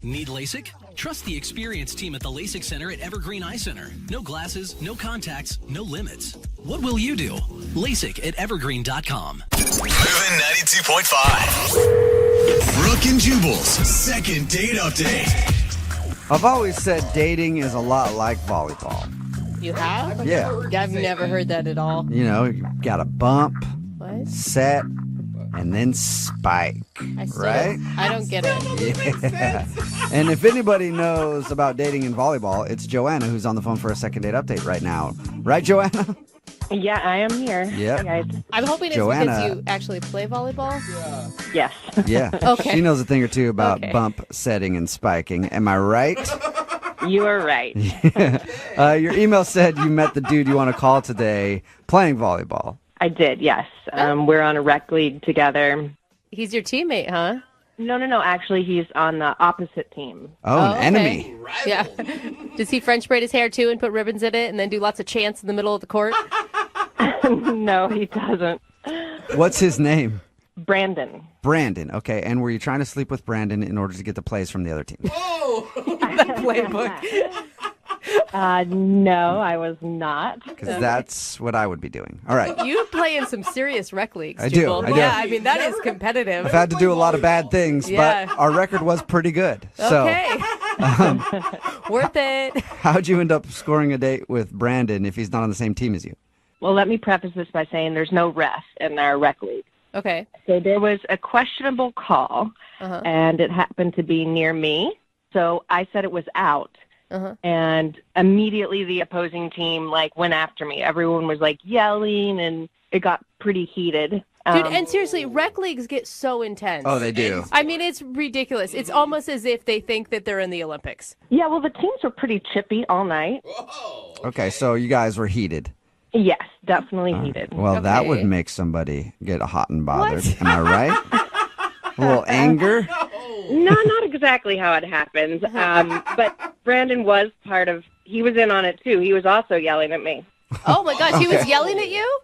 Need LASIK? Trust the experienced team at the LASIK Center at Evergreen Eye Center. No glasses, no contacts, no limits. What will you do? LASIK at evergreen.com. Moving 92.5. Brooke and Jubal's second date update. I've always said dating is a lot like volleyball. You have? Yeah. I've never heard that at all. You know, you got a bump, What? set, and then spike, right? I don't get it. Yeah. And if anybody knows about dating in volleyball, it's Joanna, who's on the phone for a second date update right now. Right, Joanna? Yeah, I am here. Yep. Hi, guys. I'm hoping it's Joanna. because you actually play volleyball. Yes. Yeah. Okay. She knows a thing or two about Okay. bump setting and spiking. Am I right? You are right. Your email said you met the dude you want to call today playing volleyball. I did, yes. We're on a rec league together. He's your teammate, huh? No. Actually, he's on the opposite team. Oh, an okay. enemy. Yeah. Does he French braid his hair too and put ribbons in it and then do lots of chants in the middle of the court? No, he doesn't. What's his name? Brandon. Brandon. Okay. And were you trying to sleep with Brandon in order to get the plays from the other team? Playbook. No, I was not. Because that's what I would be doing. All right. You play in some serious rec leagues, I do, Jubal. I do. Yeah, I mean, that is competitive. I've had to do a lot of bad things, Yeah. but our record was pretty good. So, Okay. Worth it. how'd you end up scoring a date with Brandon if he's not on the same team as you? Well, let me preface this by saying there's no ref in our rec league. Okay. So there was a questionable call, Uh-huh. and it happened to be near me. So I said it was out. Uh-huh. And immediately the opposing team went after me. Everyone was yelling, and it got pretty heated. Dude, and seriously, rec leagues get so intense. Oh, they do. I mean, it's ridiculous. It's almost as if they think that they're in the Olympics. Yeah, well, the teams were pretty chippy all night. Okay, so you guys were heated. Yes, definitely heated. Well, that Okay. would make somebody get hot and bothered. What? Am I right? A little anger? No, not exactly how it happened. But Brandon was he was in on it too. He was also yelling at me. Oh my gosh, he was yelling at you?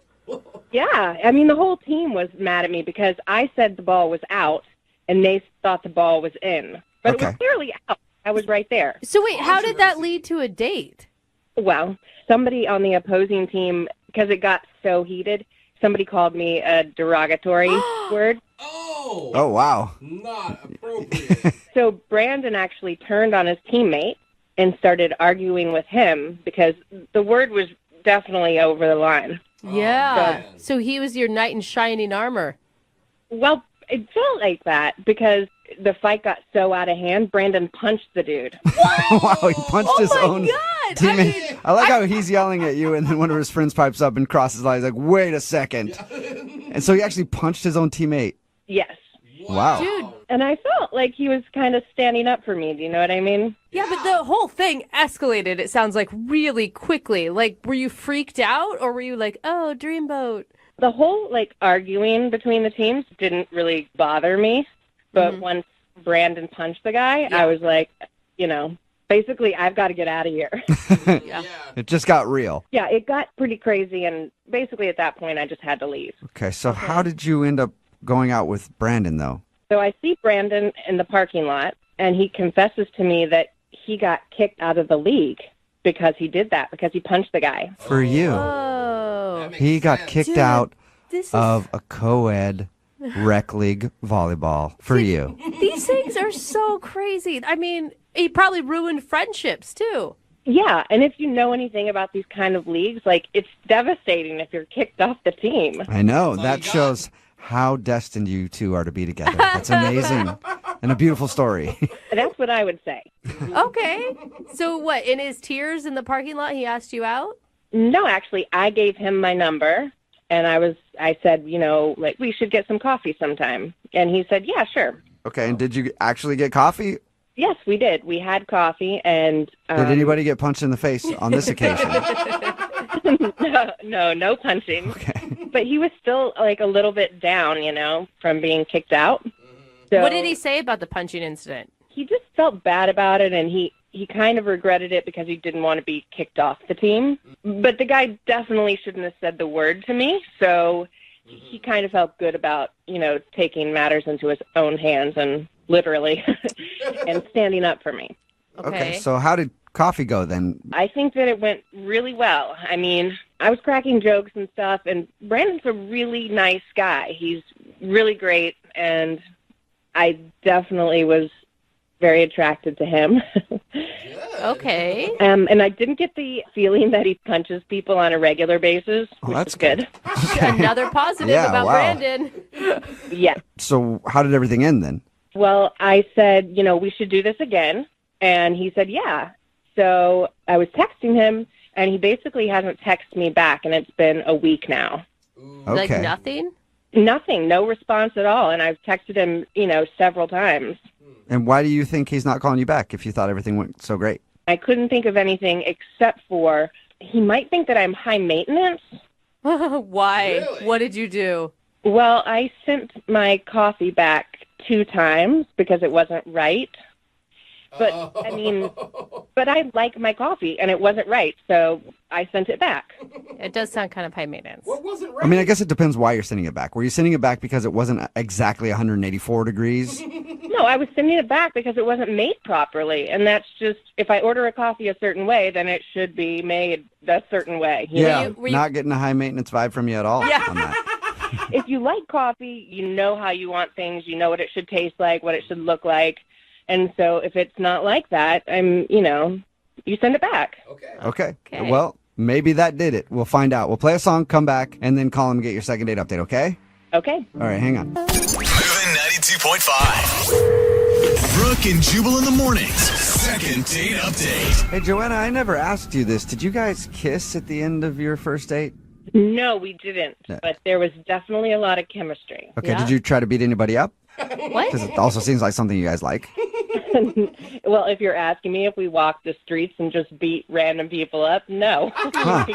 Yeah, I mean, the whole team was mad at me because I said the ball was out, and they thought the ball was in. But it was Okay. clearly out. I was right there. So wait, how did that lead to a date? Well, somebody on the opposing team, because it got so heated, somebody called me a derogatory word. Oh, wow. Not appropriate. So Brandon actually turned on his teammate and started arguing with him because the word was definitely over the line. Yeah. man. So he was your knight in shining armor. Well, it felt like that because the fight got so out of hand, Brandon punched the dude. Wow, he punched Oh his my own God! teammate. I like how he's yelling at you, and then one of his friends pipes up and crosses lines like, wait a second. And so he actually punched his own teammate. Yes. Wow. Dude. And I felt like he was kind of standing up for me. Do you know what I mean? Yeah, but the whole thing escalated, it sounds like, really quickly. Like, were you freaked out, or were you like, oh, dreamboat? The whole, arguing between the teams didn't really bother me. But once Brandon punched the guy, I was like, basically, I've got to get out of here. Yeah. It just got real. Yeah, it got pretty crazy. And basically, at that point, I just had to leave. Okay, so how did you end up going out with Brandon, though? So I see Brandon in the parking lot, and he confesses to me that he got kicked out of the league because he did that, because he punched the guy. For you. Oh. He got kicked Dude, out This is... of a co-ed rec league volleyball for you. These things are so crazy. I mean, he probably ruined friendships, too. Yeah, and if you know anything about these kind of leagues, it's devastating if you're kicked off the team. I know. all That you got. shows how destined you two are to be together. That's amazing. And a beautiful story. That's what I would say. Okay. So what, in his tears in the parking lot, he asked you out? No, actually, I gave him my number, and I said, we should get some coffee sometime. And he said, yeah, sure. Okay, and did you actually get coffee? Yes, we did. We had coffee, and... Did anybody get punched in the face on this occasion? No punching. Okay. But he was still, a little bit down, from being kicked out. So What did he say about the punching incident? He just felt bad about it, and he kind of regretted it because he didn't want to be kicked off the team. But the guy definitely shouldn't have said the word to me, so he kind of felt good about, taking matters into his own hands and literally, and standing up for me. Okay, so how did coffee go then? I think that it went really well. I mean, I was cracking jokes and stuff, and Brandon's a really nice guy. He's really great, and I definitely was very attracted to him. Okay. And I didn't get the feeling that he punches people on a regular basis, which that's is good. Another positive Yeah, about wow. Brandon. Yeah. So how did everything end then? Well, I said, we should do this again. And he said, yeah. So I was texting him, and he basically hasn't texted me back, and it's been a week now. Like Okay. nothing? Nothing, no response at all. And I've texted him, several times. And why do you think he's not calling you back if you thought everything went so great? I couldn't think of anything except for he might think that I'm high maintenance. Why? Really? What did you do? Well, I sent my coffee back 2 times because it wasn't right. But, but I like my coffee, and it wasn't right, so I sent it back. It does sound kind of high maintenance. What wasn't right? I mean, I guess it depends why you're sending it back. Were you sending it back because it wasn't exactly 184 degrees? No, I was sending it back because it wasn't made properly, and that's just, if I order a coffee a certain way, then it should be made a certain way. Yeah, were you- not getting a high maintenance vibe from you at all Yeah. on that. If you like coffee, you know how you want things, you know what it should taste like, what it should look like. And so if it's not like that, you send it back. Okay. Okay. Okay. Well, maybe that did it. We'll find out. We'll play a song, come back, and then call him and get your second date update, okay? Okay. All right, hang on. Moving 92.5. Brooke and Jubal in the mornings. Second date update. Hey, Joanna, I never asked you this. Did you guys kiss at the end of your first date? No, we didn't, Yeah. but there was definitely a lot of chemistry. Okay, Yeah. did you try to beat anybody up? What? Because it also seems like something you guys like. Well, if you're asking me if we walked the streets and just beat random people up, no. Huh.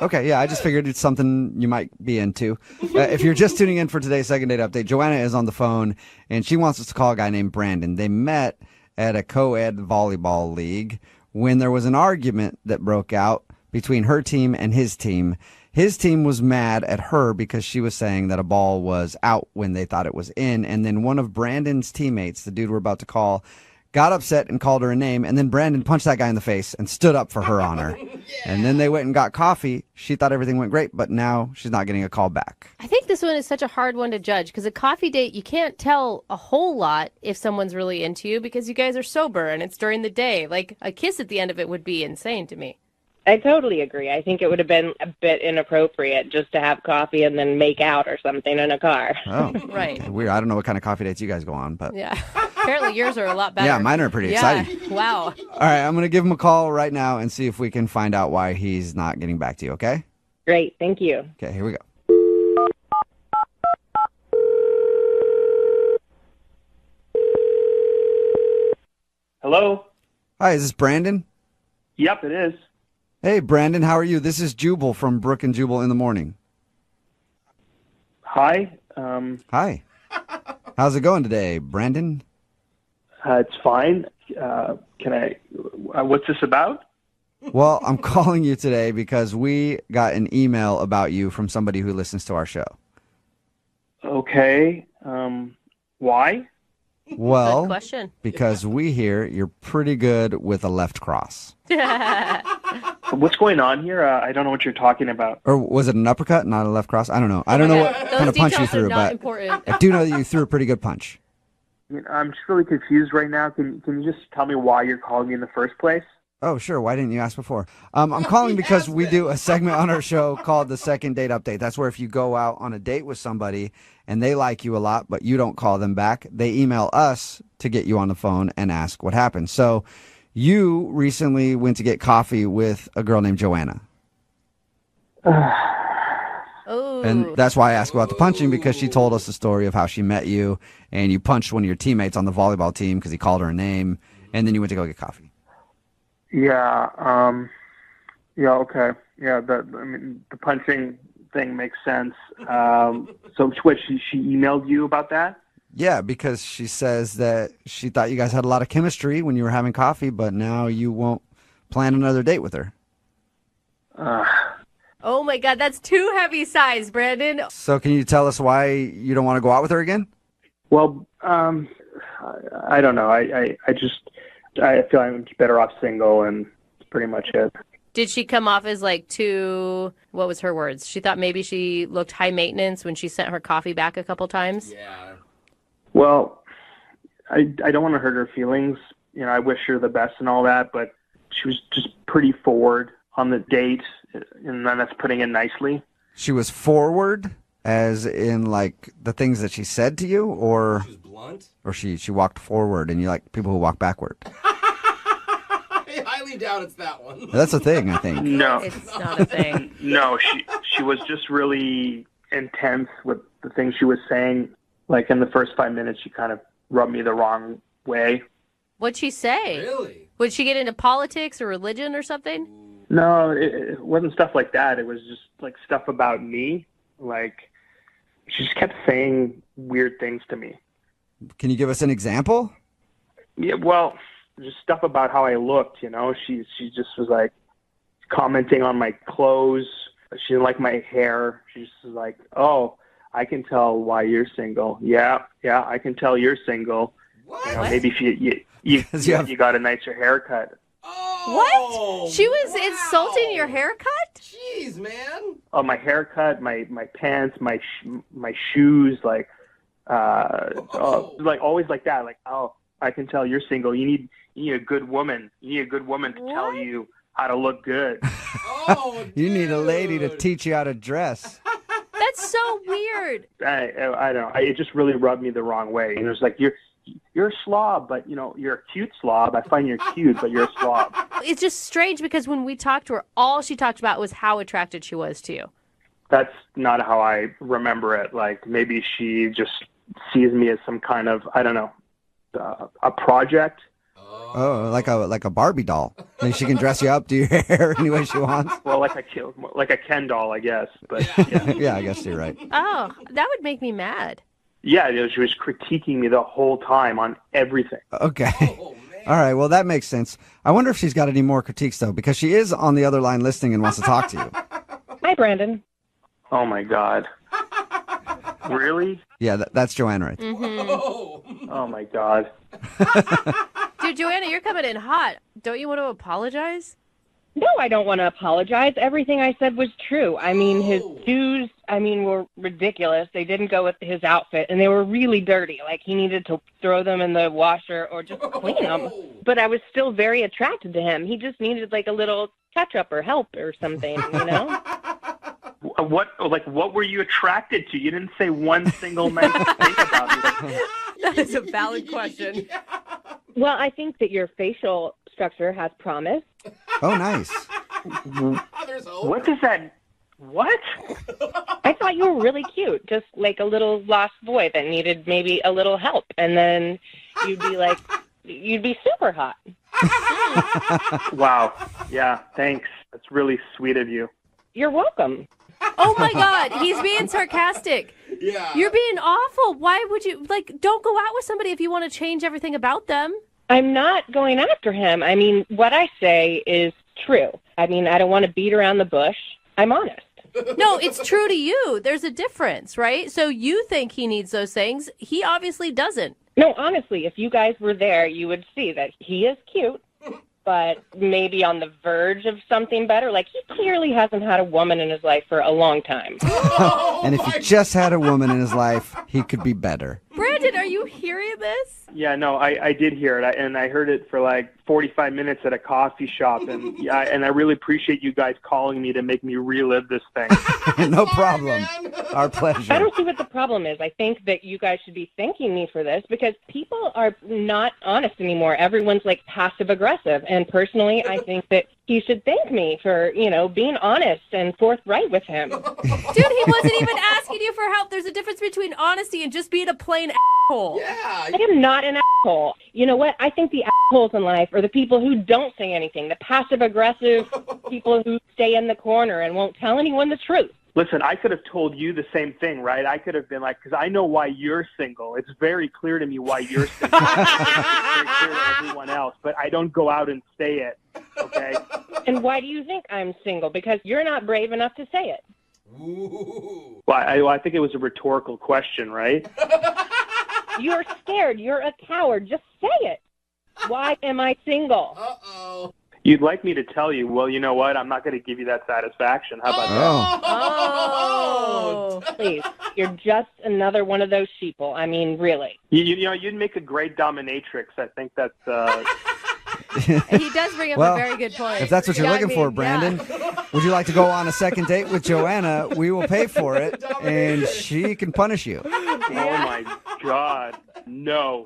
Okay, yeah, I just figured it's something you might be into. If you're just tuning in for today's second date update, Joanna is on the phone, and she wants us to call a guy named Brandon. They met at a co-ed volleyball league when there was an argument that broke out between her team and his team. His team was mad at her because she was saying that a ball was out when they thought it was in, and then one of Brandon's teammates, the dude we're about to call, got upset and called her a name, and then Brandon punched that guy in the face and stood up for her honor. And then they went and got coffee. She thought everything went great, but now she's not getting a call back. I think this one is such a hard one to judge because a coffee date, you can't tell a whole lot if someone's really into you because you guys are sober and it's during the day. Like a kiss at the end of it would be insane to me. I totally agree. I think it would have been a bit inappropriate just to have coffee and then make out or something in a car. Oh, Right. weird. I don't know what kind of coffee dates you guys go on, but Yeah. Apparently yours are a lot better. yeah, mine are pretty Yeah. exciting. Wow. All right, I'm going to give him a call right now and see if we can find out why he's not getting back to you, okay? Great. Thank you. Okay, here we go. Hello? Hi, is this Brandon? Yep, it is. Hey, Brandon, how are you? This is Jubal from Brooke and Jubal in the morning. Hi. Hi. How's it going today, Brandon? It's fine. Can I? What's this about? Well, I'm calling you today because we got an email about you from somebody who listens to our show. Okay. Why? Good Well, question. because we hear you're pretty good with a left cross. What's going on here? I don't know what you're talking about. Or was it an uppercut, not a left cross? I don't know. I don't know what Those kind of punch you details are threw, not but important. I do know that you threw a pretty good punch. I'm just really confused right now. Can you just tell me why you're calling me in the first place? Oh, sure. Why didn't you ask before? I'm calling because we do a segment on our show called the Second Date Update. That's where if you go out on a date with somebody and they like you a lot, but you don't call them back, they email us to get you on the phone and ask what happened. So you recently went to get coffee with a girl named Joanna. Oh. And that's why I asked about the punching, because she told us the story of how she met you and you punched one of your teammates on the volleyball team because he called her a name, and then you went to go get coffee. Yeah. Yeah. Okay. Yeah. The punching thing makes sense. So what? She emailed you about that? Yeah, because she says that she thought you guys had a lot of chemistry when you were having coffee, but now you won't plan another date with her. Oh my God, that's too heavy size, Brandon. So can you tell us why you don't want to go out with her again? Well, I don't know. I feel I'm better off single, and that's pretty much it. Did she come off as like too, what was her words? She thought maybe she looked high maintenance when she sent her coffee back a couple times? Yeah. Well, I don't want to hurt her feelings. You know, I wish her the best and all that, but she was just pretty forward on the date, and then that's putting it nicely. She was forward, as in like the things that she said to you, or She was blunt. or she walked forward, and you like people who walk backward. I highly doubt it's that one. That's a thing, I think. No, It's not a thing. no, she was just really intense with the things she was saying. Like in the first 5 minutes, she kind of rubbed me the wrong way. What'd she say? Really? Would she get into politics or religion or something? No, it wasn't stuff like that. It was just like stuff about me. Like she just kept saying weird things to me. Can you give us an example? Yeah, well, just stuff about how I looked. You know, she just was like commenting on my clothes. She didn't like my hair. She just was like, "Oh, I can tell why you're single." Yeah, I can tell you're single. What? You know, maybe if you got a nicer haircut. Oh, What? She was insulting your haircut? Jeez, man. Oh, my haircut, my pants, my shoes, like like always like that. Like, oh, I can tell you're single. You need a good woman. You need a good woman to tell you how to look good. Oh, You need a lady to dude. teach you how to dress. That's so weird. I don't know. It just really rubbed me the wrong way. And it was like, you're a slob, but you know, you're a cute slob. I find you're cute, but you're a slob. It's just strange because when we talked to her, all she talked about was how attracted she was to you. That's not how I remember it. Like maybe she just sees me as some kind of, I don't know, a project. Oh, like a Barbie doll. Like she can dress you up, do your hair any way she wants. Well, like a Ken doll, I guess. But Yeah, I guess you're right. Oh, that would make me mad. yeah, she was critiquing me the whole time on everything. Okay. Oh, man. All right. Well, that makes sense. I wonder if she's got any more critiques, though, because she is on the other line listening and wants to talk to you. Hi, Brandon. Oh my God. Really? Yeah, that's Joanne right there. Oh. Oh my God. Dude, Joanna, you're coming in hot. Don't you want to apologize? No, I don't want to apologize. Everything I said was true. I mean, his shoes, were ridiculous. They didn't go with his outfit, and they were really dirty. Like, he needed to throw them in the washer or just clean them. But I was still very attracted to him. He just needed, like, a little touch-up or help or something, you know? What were you attracted to? You didn't say one single nice thing about me. That is a valid question. Well, I think that your facial structure has promise. Oh, nice. There's hope. What does that? What? I thought you were really cute, just like a little lost boy that needed maybe a little help. And then you'd be super hot. Wow. Yeah. Thanks. That's really sweet of you. You're welcome. Oh my God, he's being sarcastic. Yeah. You're being awful. Why would you, don't go out with somebody if you want to change everything about them. I'm not going after him. I mean, what I say is true. I mean, I don't want to beat around the bush. I'm honest. No, it's true to you. There's a difference, right? So you think he needs those things. He obviously doesn't. No, honestly, if you guys were there, you would see that he is cute, but maybe on the verge of something better. Like, he clearly hasn't had a woman in his life for a long time. And if he just had a woman in his life, he could be better. Brandon, are you hearing this? Yeah, no, I did hear it, and I heard it for like 45 minutes at a coffee shop, and and I really appreciate you guys calling me to make me relive this thing. No problem. Our I pleasure. don't see what the problem is. I think that you guys should be thanking me for this because people are not honest anymore. Everyone's like passive aggressive. And personally, I think that he should thank me for, being honest and forthright with him. Dude, he wasn't even asking you for help. There's a difference between honesty and just being a plain asshole. Yeah. I am not an asshole. You know what? I think the assholes in life are the people who don't say anything, the passive aggressive people who stay in the corner and won't tell anyone the truth. Listen, I could have told you the same thing, right? I could have been like, because I know why you're single. It's very clear to me why you're single. It's very clear to everyone else, but I don't go out and say it, okay? And why do you think I'm single? Because you're not brave enough to say it. Ooh. Well, I think it was a rhetorical question, right? You're scared. You're a coward. Just say it. Why am I single? Uh-oh. You'd like me to tell you, well, you know what? I'm not going to give you that satisfaction. How about Oh. Oh. Please. You're just another one of those sheeple. I mean, really. that? You know, you'd make a great dominatrix. I think that's... He does bring up Well, a very good point. If that's what you're Yeah, I looking for, mean, Brandon, yeah. would you like to go on a second date with Joanna? We will pay for it, and she can punish you. Oh, my God. No.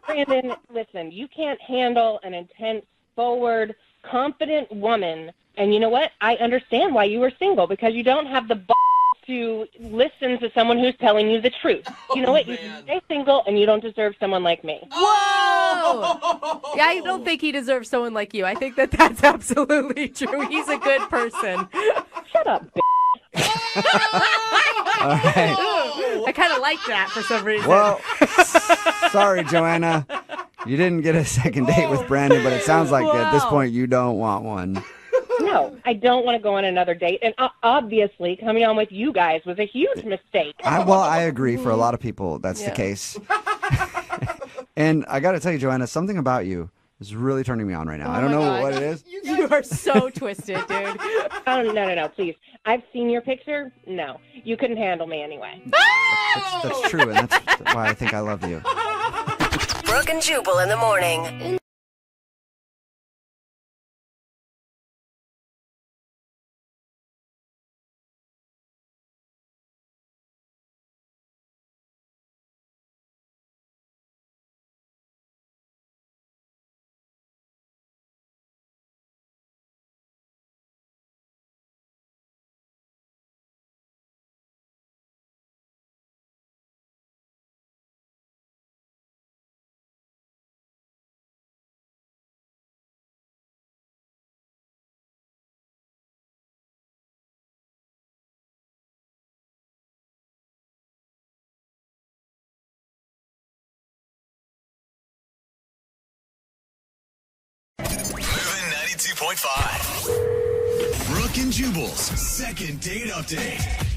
Brandon, listen, you can't handle an intense, forward, confident woman. And you know what? I understand why you were single, because you don't have the balls to listen to someone who's telling you the truth. You know what? You should stay single, and you don't deserve someone like me. Whoa! Yeah, I don't think he deserves someone like you. I think that that's absolutely true. He's a good person. Shut up, bitch. All right. I kind of like that for some reason. Well, sorry, Joanna. You didn't get a second date with Brandon, but it sounds like at this Wow. point you don't want one. No, I don't want to go on another date. And obviously, coming on with you guys was a huge mistake. I agree. For a lot of people, that's the case. And I got to tell you, Joanna, something about you is really turning me on right now. I don't know God. what it is. You are so twisted, dude. Oh, no, please. I've seen your picture. No, you couldn't handle me anyway. That's true, and that's why I think I love you. Brooke and Jubal in the morning. Moving 92.5. Brooke and Jubal's second date update.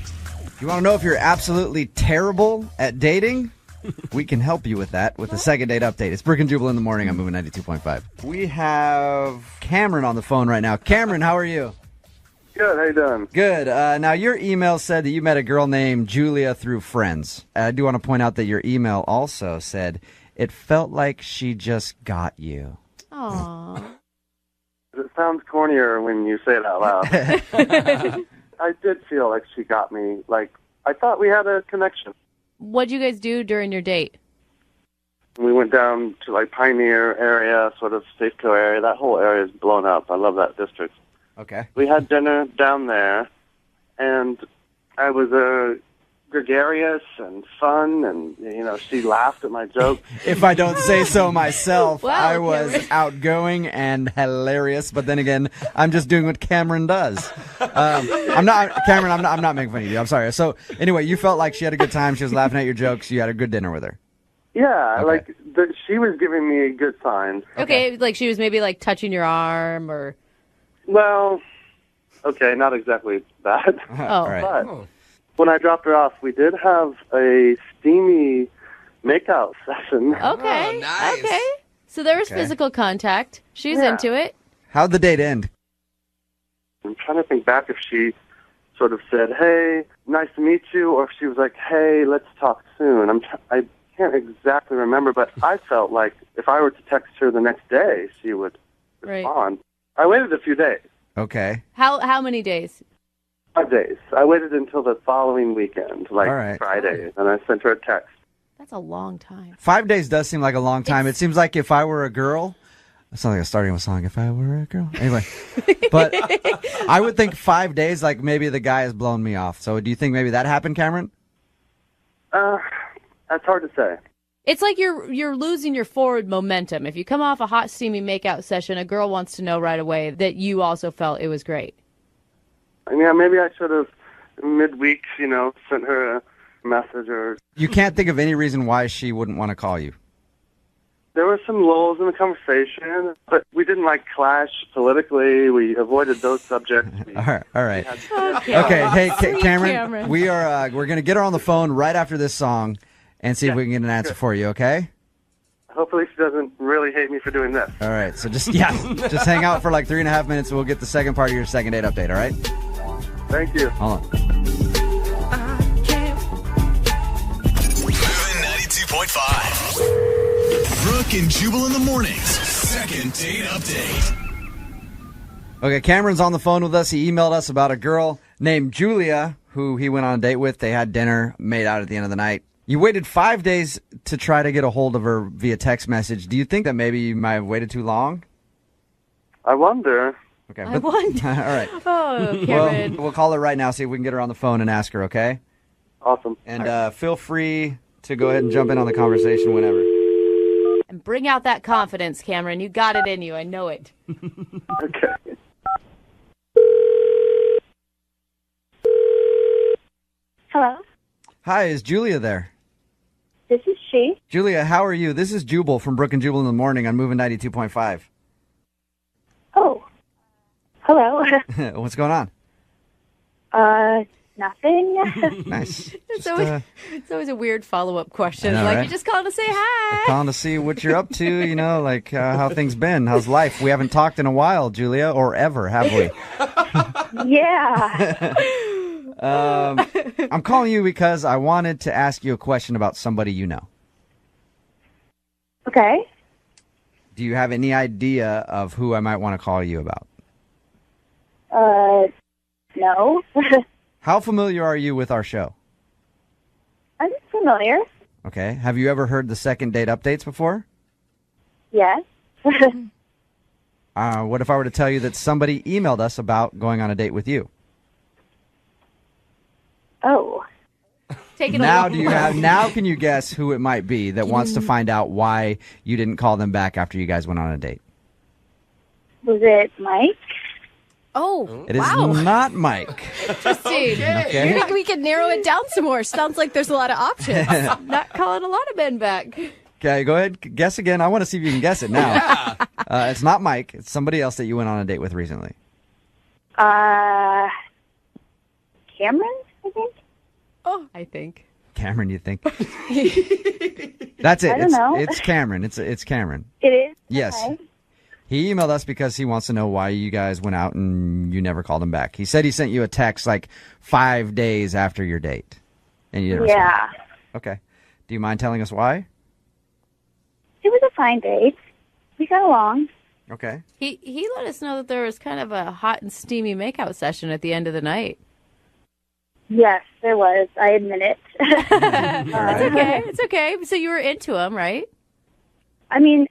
You want to know if you're absolutely terrible at dating? We can help you with that with the second date update. It's Brooke and Jubal in the morning. I'm moving 92.5. We have Cameron on the phone right now. Cameron, how are you? Good. How you doing? Good. Now, your email said that you met a girl named Julia through friends. I do want to point out that your email also said it felt like she just got you. Aww. It sounds cornier when you say it out loud. I did feel like she got me. Like, I thought we had a connection. What'd you guys do during your date? We went down to, like, Pioneer area, sort of Safeco area. That whole area is blown up. I love that district. Okay. We had dinner down there, and I was gregarious and fun, and, you know, she laughed at my jokes. If I don't say so myself, Wow, I was Cameron. outgoing and hilarious, but then again, I'm just doing what Cameron does. I'm not making fun of you. I'm sorry. So anyway, you felt like she had a good time. She was laughing at your jokes. You had a good dinner with her. Yeah, Okay. like, she was giving me good signs. Okay, like she was maybe like touching your arm or... Well, okay, not exactly that. All right. But when I dropped her off, we did have a steamy makeout session. Okay, nice. okay. So there was Okay. physical contact. She was Yeah. into it. How'd the date end? I'm trying to think back if she sort of said, "Hey, nice to meet you," or if she was like, "Hey, let's talk soon." I can't exactly remember, but I felt like if I were to text her the next day, she would Right. respond. I waited a few days, Okay. How many days? 5 days. I waited until the following weekend, like All right. Friday, and I sent her a text. That's a long time. 5 days does seem like a long time. It seems like if I were a girl, it sounds like a starting of a song. If I were a girl, anyway. But I would think 5 days, like maybe the guy has blown me off. So do you think maybe that happened, Cameron? That's hard to say. It's like you're losing your forward momentum. If you come off a hot, steamy makeout session, a girl wants to know right away that you also felt it was great. I mean, maybe I should have midweek, you know, sent her a message or. You can't think of any reason why she wouldn't want to call you. there were some lulls in the conversation, but we didn't clash politically. We avoided those subjects. All right. Okay. Okay, hey, Cameron, Cameron. we're going to get her on the phone right after this song and see if we can get an answer for you, okay? Hopefully she doesn't really hate me for doing this. All right, so just hang out for 3.5 minutes and we'll get the second part of your second date update, all right? Thank you. Hold on. Moving 92.5. Brooke and Jubal in the mornings. Second date update. Okay, Cameron's on the phone with us. He emailed us about a girl named Julia who he went on a date with. They had dinner, made out at the end of the night. You waited 5 days to try to get a hold of her via text message. Do you think that maybe you might have waited too long? I wonder. Okay. I wonder. All right. Oh, Cameron. We'll call her right now, see if we can get her on the phone and ask her, okay? Awesome. And feel free to go ahead and jump in on the conversation whenever. And bring out that confidence, Cameron. You got it in you. I know it. Okay. Hello, Hi, is Julia there? this is she. Julia, how are you? This is Jubal from Brooke and Jubal in the morning on Moving 92.5. Oh, hello. What's going on? Nothing. Nice. It's always a weird follow-up question. I know, Like, right? you just called to say hi. Calling to see what you're up to, how things been. How's life? We haven't talked in a while, Julia, or ever, have we? Yeah. I'm calling you because I wanted to ask you a question about somebody you know. Okay. Do you have any idea of who I might want to call you about? No. How familiar are you with our show? I'm familiar. Okay. Have you ever heard the second date updates before? Yes. What if I were to tell you that somebody emailed us about going on a date with you? Oh. Take it Now away. now can you guess who it might be that wants to find out why you didn't call them back after you guys went on a date? Was it Mike? Oh, It is wow. not Mike. Interesting. Okay. Maybe we could narrow it down some more. Sounds like there's a lot of options. Not calling a lot of men back. Okay, go ahead. Guess again. I want to see if you can guess it now. It's not Mike. It's somebody else that you went on a date with recently. Cameron, I think. Oh, I think. Cameron, you think? That's it. I don't know. It's Cameron. It's Cameron. It is? Yes. Okay. He emailed us because he wants to know why you guys went out and you never called him back. He said he sent you a text 5 days after your date. And you didn't respond. Yeah. Okay. Do you mind telling us why? It was a fine date. We got along. Okay. He let us know that there was kind of a hot and steamy makeout session at the end of the night. Yes, there was. I admit it. It's okay. It's okay. So you were into him, right? I mean,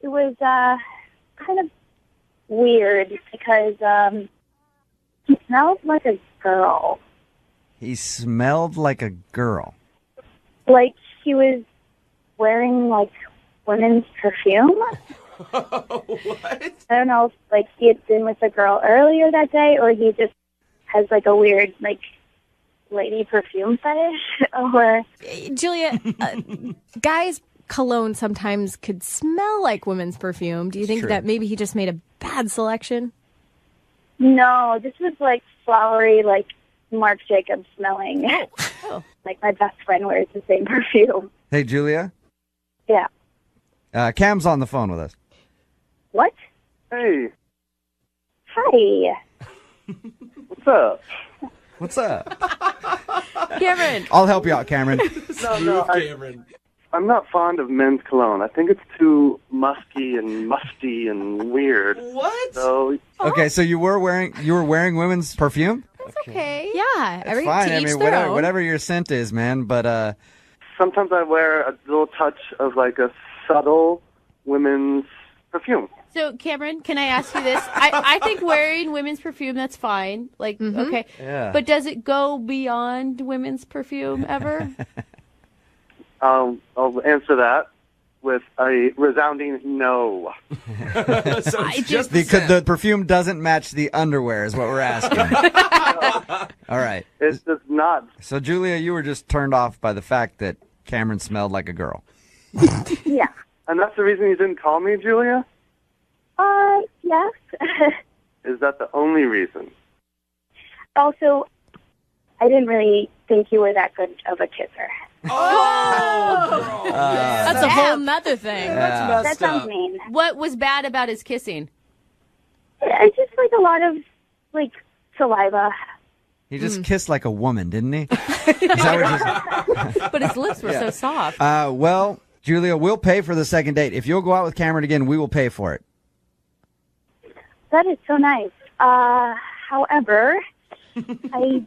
it was kind of weird because he smelled like a girl. He smelled like a girl. Like he was wearing women's perfume. What? I don't know if he had been with a girl earlier that day or he just has a weird lady perfume fetish or Julia, guys' cologne sometimes could smell like women's perfume. Do you think True. that maybe he just made a bad selection? no, this was flowery Marc Jacobs smelling. Oh. My best friend wears the same perfume. Hey, Julia. Yeah. Cam's on the phone with us. What? Hey, Hi. what's up? What's up? Cameron. I'll help you out, Cameron. No, Cameron. I'm not fond of men's cologne. I think it's too musky and musty and weird. What? So Okay, so you were wearing women's perfume? That's okay. Yeah, That's fine. to each their own. Whatever your scent is, man. But sometimes I wear a little touch of a subtle women's perfume. So, Cameron, can I ask you this? I think wearing women's perfume, that's fine. Okay. Yeah. But does it go beyond women's perfume ever? I'll answer that with a resounding no. So it's just the perfume doesn't match the underwear is what we're asking. All right. It does not. So, Julia, you were just turned off by the fact that Cameron smelled like a girl. Yeah. And that's the reason you didn't call me, Julia? Yes. Is that the only reason? Also, I didn't really think you were that good of a kisser. That's a whole nother thing. Yeah. That sounds mean. What was bad about his kissing? It's just like a lot of, like, saliva. He just kissed like a woman, didn't he? Is that what But his lips were so soft. well, Julia, we'll pay for the second date. If you'll go out with Cameron again, we will pay for it. That is so nice. However, I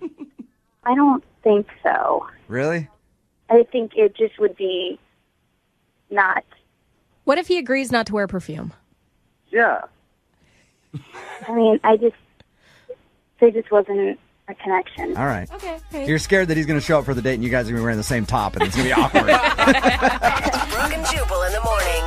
don't think so. Really? I think it just would be not. What if he agrees not to wear perfume? Yeah. I mean, there just wasn't a connection. All right. Okay. You're scared that he's going to show up for the date and you guys are going to be wearing the same top and it's going to be awkward. Brooke and Jubal in the morning.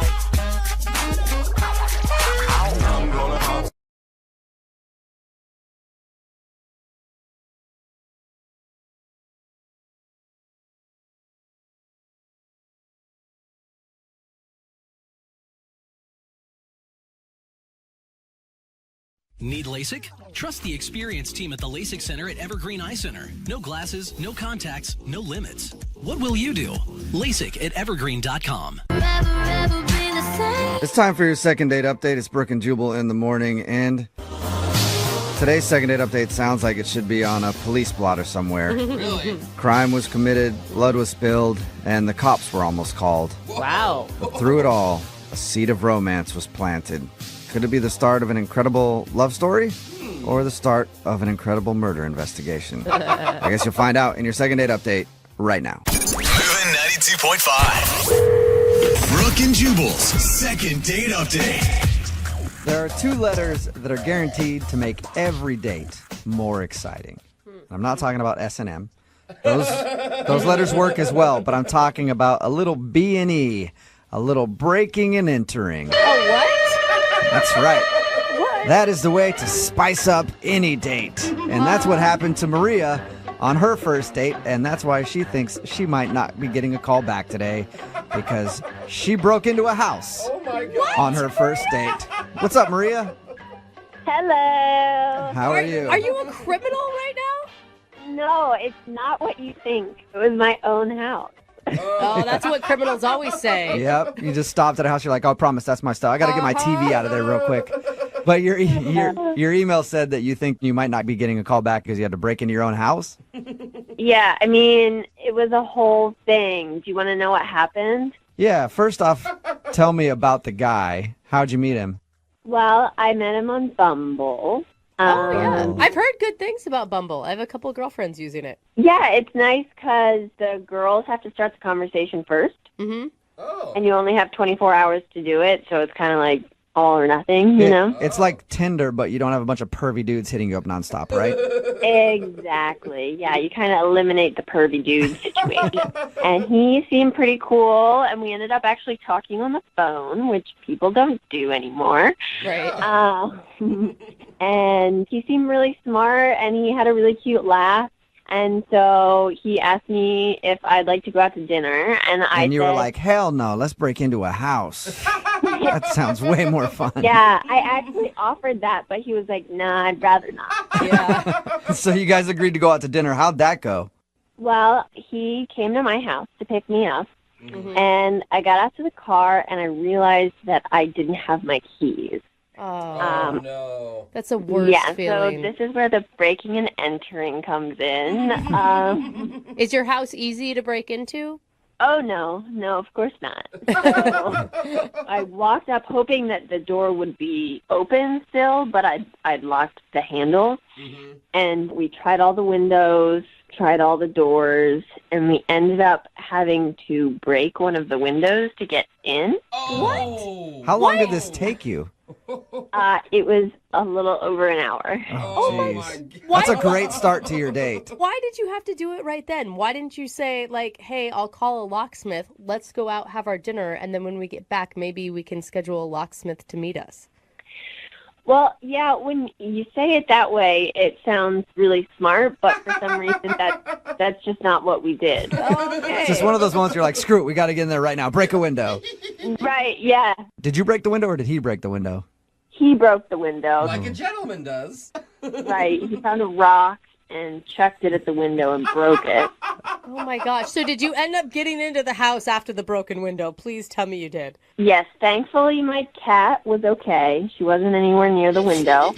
Need LASIK? Trust the experienced team at the LASIK Center at Evergreen Eye Center. No glasses, no contacts, no limits. What will you do? LASIK at evergreen.com. It's time for your second date update. It's Brooke and Jubal in the morning. And today's second date update sounds like it should be on a police blotter somewhere. Really? Crime was committed, blood was spilled, and the cops were almost called. Wow. But through it all, a seed of romance was planted. Could it be the start of an incredible love story or the start of an incredible murder investigation? I guess you'll find out in your second date update right now. Moving 92.5. Brooke and Jubal's second date update. There are two letters that are guaranteed to make every date more exciting. I'm not talking about S&M. Those letters work as well, but I'm talking about a little B&E, a little breaking and entering. Oh, what? That's right. That is the way to spice up any date. And that's what happened to Maria on her first date, and that's why she thinks she might not be getting a call back today because she broke into a house on her first date. What's up, Maria? Hello. How are you? Are you a criminal right now? No, it's not what you think. It was my own house. Oh, that's what criminals always say. Yep. You just stopped at a house. You're like, oh, I promise that's my stuff. I got to get my TV out of there real quick. But your email said that you think you might not be getting a call back because you had to break into your own house. Yeah, I mean, it was a whole thing. Do you want to know what happened? Yeah. First off, tell me about the guy. How'd you meet him? Well, I met him on Bumble. Oh, yeah. I've heard good things about Bumble. I have a couple of girlfriends using it. Yeah, it's nice because the girls have to start the conversation first. Mm-hmm. Oh. And you only have 24 hours to do it, so it's kind of like all or nothing, you know? It's like Tinder, but you don't have a bunch of pervy dudes hitting you up nonstop, right? Exactly. Yeah, you kind of eliminate the pervy dude situation. And he seemed pretty cool, and we ended up actually talking on the phone, which people don't do anymore. Right. And he seemed really smart, and he had a really cute laugh. And so he asked me if I'd like to go out to dinner, and I And you said, were like, hell no, let's break into a house. That sounds way more fun. yeah, I actually offered that, but he was like, nah, I'd rather not. Yeah. So you guys agreed to go out to dinner. How'd that go? Well, he came to my house to pick me up, Mm-hmm. and I got out to the car, and I realized that I didn't have my keys. Oh, no. that's a worse Yeah, feeling. so this is where the breaking and entering comes in. Is your house easy to break into? Oh, no, of course not. So I walked up hoping that the door would be open still, but I'd locked the handle. Mm-hmm. And we tried all the windows, tried all the doors, and we ended up having to break one of the windows to get in. Oh. How long did this take you? It was a little over an hour. Oh, my jeez. God. That's a great start to your date. Why did you have to do it right then? Why didn't you say, like, hey, I'll call a locksmith, let's go out, have our dinner, and then when we get back, maybe we can schedule a locksmith to meet us? Well, yeah, when you say it that way, it sounds really smart, but for some reason that's just not what we did. Okay. It's just one of those moments you're like, screw it, we got to get in there right now. Break a window. Right, yeah. Did you break the window or did he break the window? He broke the window. Like a gentleman does. Right, he found a rock and chucked it at the window and broke it. Oh my gosh. So did you end up getting into the house after the broken window? Please tell me you did. Yes, thankfully my cat was okay. She wasn't anywhere near the window.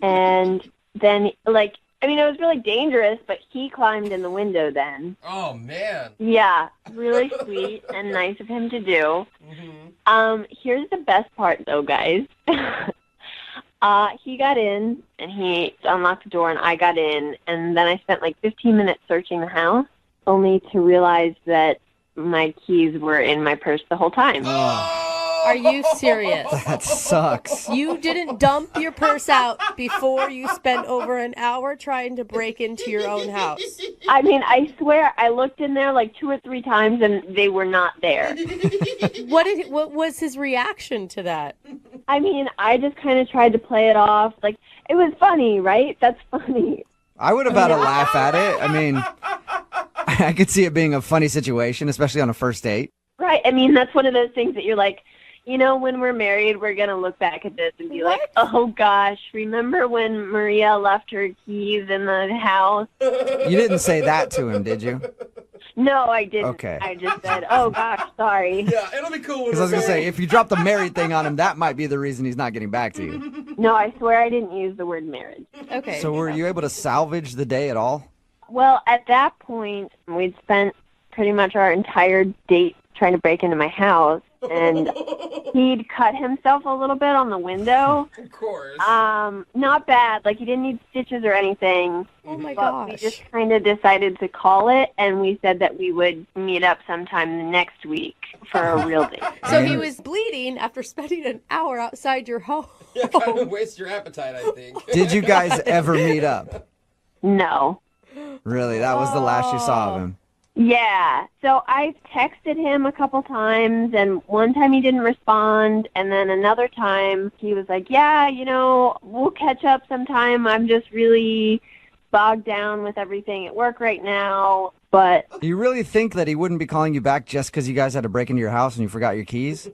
And then, it was really dangerous, but he climbed in the window then. Oh, man. Yeah, really sweet and nice of him to do. Mm-hmm. Here's the best part, though, guys. He got in, and he unlocked the door, and I got in, and then I spent 15 minutes searching the house, only to realize that my keys were in my purse the whole time. Are you serious? That sucks. You didn't dump your purse out before you spent over an hour trying to break into your own house. I mean, I swear I looked in there 2 or 3 times, and they were not there. What was his reaction to that? I mean, I just kind of tried to play it off. It was funny, right? That's funny. I would have had a laugh at it. I mean, I could see it being a funny situation, especially on a first date. Right. I mean, that's one of those things that you're like, when we're married, we're going to look back at this and be like, oh, gosh, remember when Maria left her keys in the house? You didn't say that to him, did you? No, I didn't. Okay. I just said, oh, gosh, sorry. Yeah, it'll be cool. Because I was going to say, if you drop the married thing on him, that might be the reason he's not getting back to you. No, I swear I didn't use the word marriage. Okay. So were you able to salvage the day at all? Well, at that point, we'd spent pretty much our entire date trying to break into my house, and he'd cut himself a little bit on the window. Of course. Not bad. He didn't need stitches or anything. Oh my but gosh. we just kind of decided to call it, and we said that we would meet up sometime next week for a real date. So he was bleeding after spending an hour outside your home. Yeah, kind of waste your appetite, I think. Did you guys ever meet up? No. Really? That was the last you saw of him? Yeah. So I texted him a couple times, and one time he didn't respond, and then another time he was like, yeah, we'll catch up sometime. I'm just really bogged down with everything at work right now. But Do you really think that he wouldn't be calling you back just because you guys had to break into your house and you forgot your keys?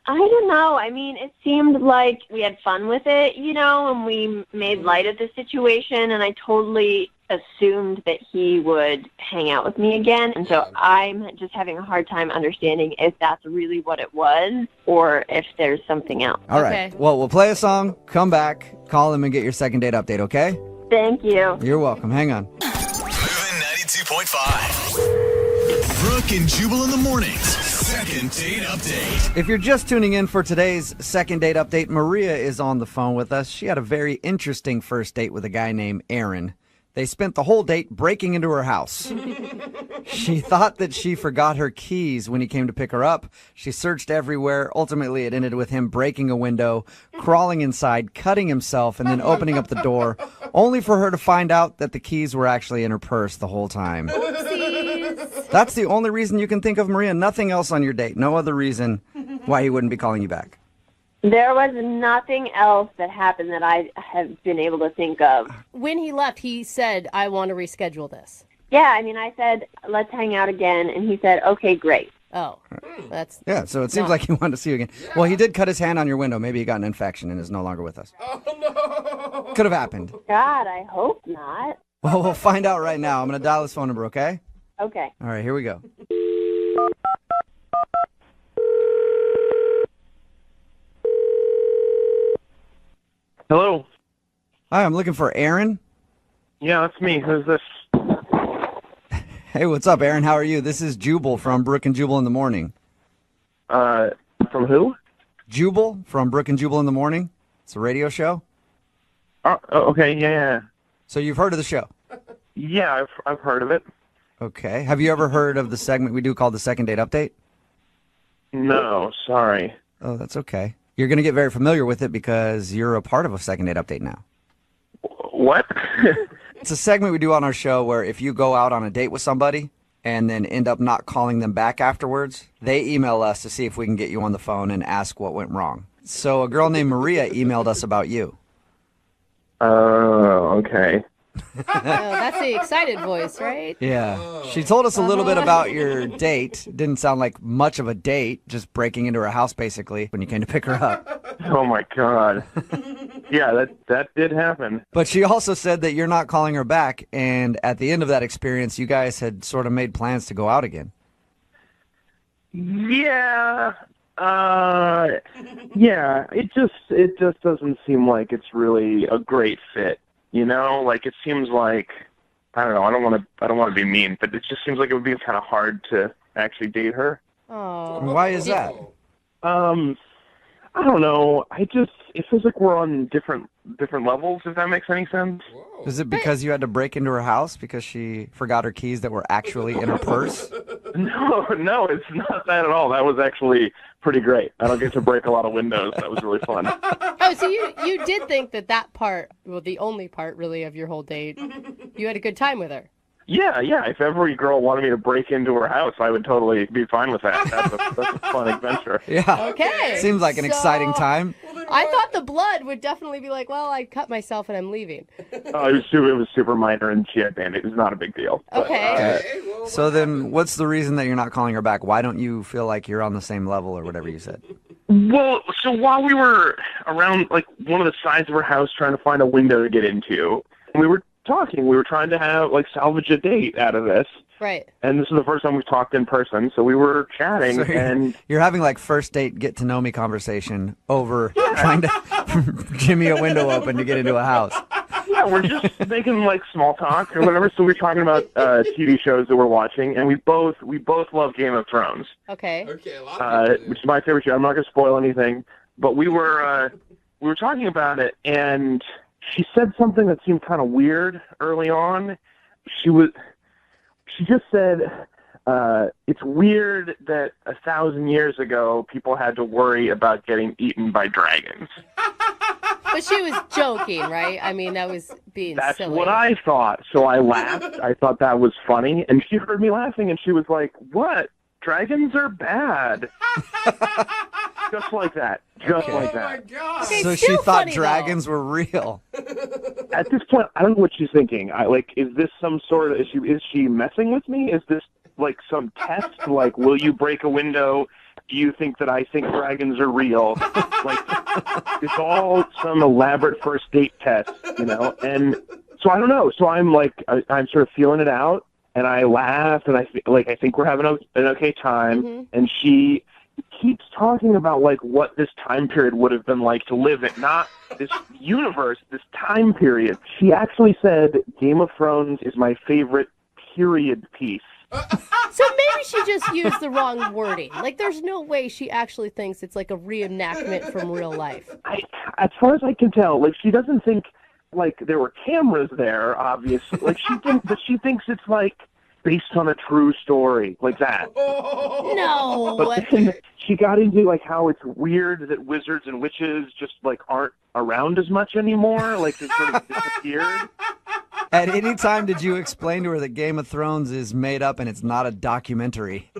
I don't know. I mean, it seemed like we had fun with it, and we made light of the situation, and I totally assumed that he would hang out with me again. And so I'm just having a hard time understanding if that's really what it was or if there's something else. All right. Okay. Well, we'll play a song, come back, call him, and get your second date update, okay? Thank you. You're welcome. Hang on. Moving 92.5. Brooke and Jubal in the mornings. Second date update. If you're just tuning in for today's second date update, Maria is on the phone with us. She had a very interesting first date with a guy named Aaron. They spent the whole date breaking into her house. She thought that she forgot her keys when he came to pick her up. She searched everywhere. Ultimately, it ended with him breaking a window, crawling inside, cutting himself, and then opening up the door, only for her to find out that the keys were actually in her purse the whole time. Oopsies. That's the only reason you can think of, Maria. Nothing else on your date. No other reason why he wouldn't be calling you back. There was nothing else that happened that I have been able to think of. When he left, he said, I want to reschedule this. Yeah, I mean, I said, let's hang out again, and he said, okay, great. Oh, that's... Yeah, so it seems like he wanted to see you again. Well, he did cut his hand on your window. Maybe he got an infection and is no longer with us. Oh, no. Could have happened. God, I hope not. Well, we'll find out right now. I'm going to dial his phone number, okay? Okay. All right, here we go. Hello. Hi, I'm looking for Aaron. Yeah, that's me. Who's this? Hey, what's up, Aaron? How are you? This is Jubal from Brooke and Jubal in the Morning. From who? Jubal from Brooke and Jubal in the Morning. It's a radio show. Oh, okay, yeah. So you've heard of the show? Yeah, I've heard of it. Okay. Have you ever heard of the segment we do called the Second Date Update? No, sorry. Oh, that's okay. You're going to get very familiar with it because you're a part of a Second Date Update now. What? It's a segment we do on our show where if you go out on a date with somebody and then end up not calling them back afterwards, they email us to see if we can get you on the phone and ask what went wrong. So a girl named Maria emailed us about you. Oh, okay. Oh, that's the excited voice, right? Yeah. She told us a little bit about your date. Didn't sound like much of a date, just breaking into her house basically when you came to pick her up. Oh my God. Yeah, that did happen. But she also said that you're not calling her back, and at the end of that experience, you guys had sort of made plans to go out again. Yeah. Yeah, it just doesn't seem like it's really a great fit. You know, like it seems like, I don't know, I don't want to be mean, but it just seems like it would be kind of hard to actually date her. Oh. Why is that? I don't know. It feels like we're on different levels, if that makes any sense. Is it because you had to break into her house because she forgot her keys that were actually in her purse? No, it's not that at all. That was actually pretty great. I don't get to break a lot of windows. That was really fun. Oh, so you did think that part, well, the only part really of your whole date, you had a good time with her. Yeah. If every girl wanted me to break into her house, I would totally be fine with that. That's a fun adventure. Yeah. Okay. Seems like an exciting time. I thought the blood would definitely be like, well, I cut myself and I'm leaving. Oh, it was super minor, and she had bandage. It was not a big deal. Okay. So then what's the reason that you're not calling her back? Why don't you feel like you're on the same level or whatever you said? Well, so while we were around, like, one of the sides of her house trying to find a window to get into, we were talking. We were trying to have, like, salvage a date out of this. Right. And this is the first time we've talked in person, so we were chatting, and you're having like first date get to know me conversation over trying to jimmy a window open to get into a house. Yeah, we're just making like small talk or whatever. So we're talking about TV shows that we're watching, and we both love Game of Thrones. Okay. Which is my favorite show. I'm not going to spoil anything, but we were talking about it, and she said something that seemed kind of weird early on. She just said, it's weird that 1,000 years ago people had to worry about getting eaten by dragons. But she was joking, right? I mean, that was being That's silly. what I thought. So I laughed. I thought that was funny. And she heard me laughing, and she was like, what? Dragons are bad. Just like that. Just like that. Okay, So she still thought funny, dragons were real. At this point, I don't know what she's thinking. Is this some sort of, is she messing with me? Is this like some test? Like, will you break a window? Do you think that I think dragons are real? Like, it's all some elaborate first date test, you know? And so I don't know. So I'm like, I'm sort of feeling it out, and I laugh, and I think we're having an okay time. Mm-hmm. And she keeps talking about like what this time period would have been like to live in, not this universe, this time period. She actually said Game of Thrones is my favorite period piece. So maybe she just used the wrong wording. Like, there's no way she actually thinks it's like a reenactment from real life. As far as I can tell, like, she doesn't think like there were cameras there, obviously. Like, she thinks it's like based on a true story, like that. No. But then she got into like how it's weird that wizards and witches just like aren't around as much anymore. Like, they sort of disappeared. At any time did you explain to her that Game of Thrones is made up and it's not a documentary?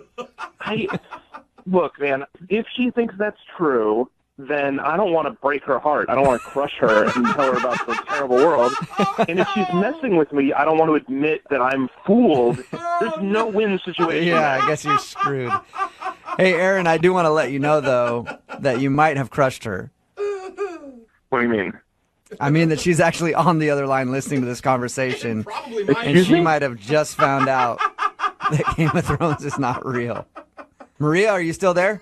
Look, man, if she thinks that's true, then I don't want to break her heart. I don't want to crush her and tell her about the terrible world. And if she's messing with me, I don't want to admit that I'm fooled. There's no win situation. Yeah, I guess you're screwed. Hey, Aaron, I do want to let you know, though, that you might have crushed her. What do you mean? I mean that she's actually on the other line listening to this conversation, and she might have just found out that Game of Thrones is not real. Maria, are you still there?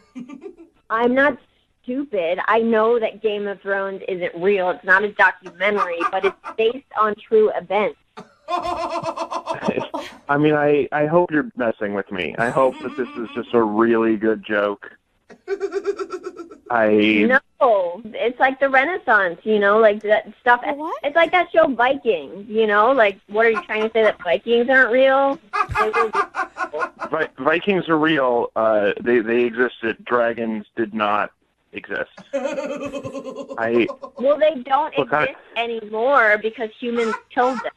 I'm not stupid. I know that Game of Thrones isn't real. It's not a documentary, but it's based on true events. I mean, I hope you're messing with me. I hope that this is just a really good joke. No, it's like the Renaissance, you know, like that stuff. What? It's like that show Vikings, you know, like what are you trying to say, that Vikings aren't real? Vikings are real. They existed. Dragons did not exist. Well, they don't exist anymore because humans killed them.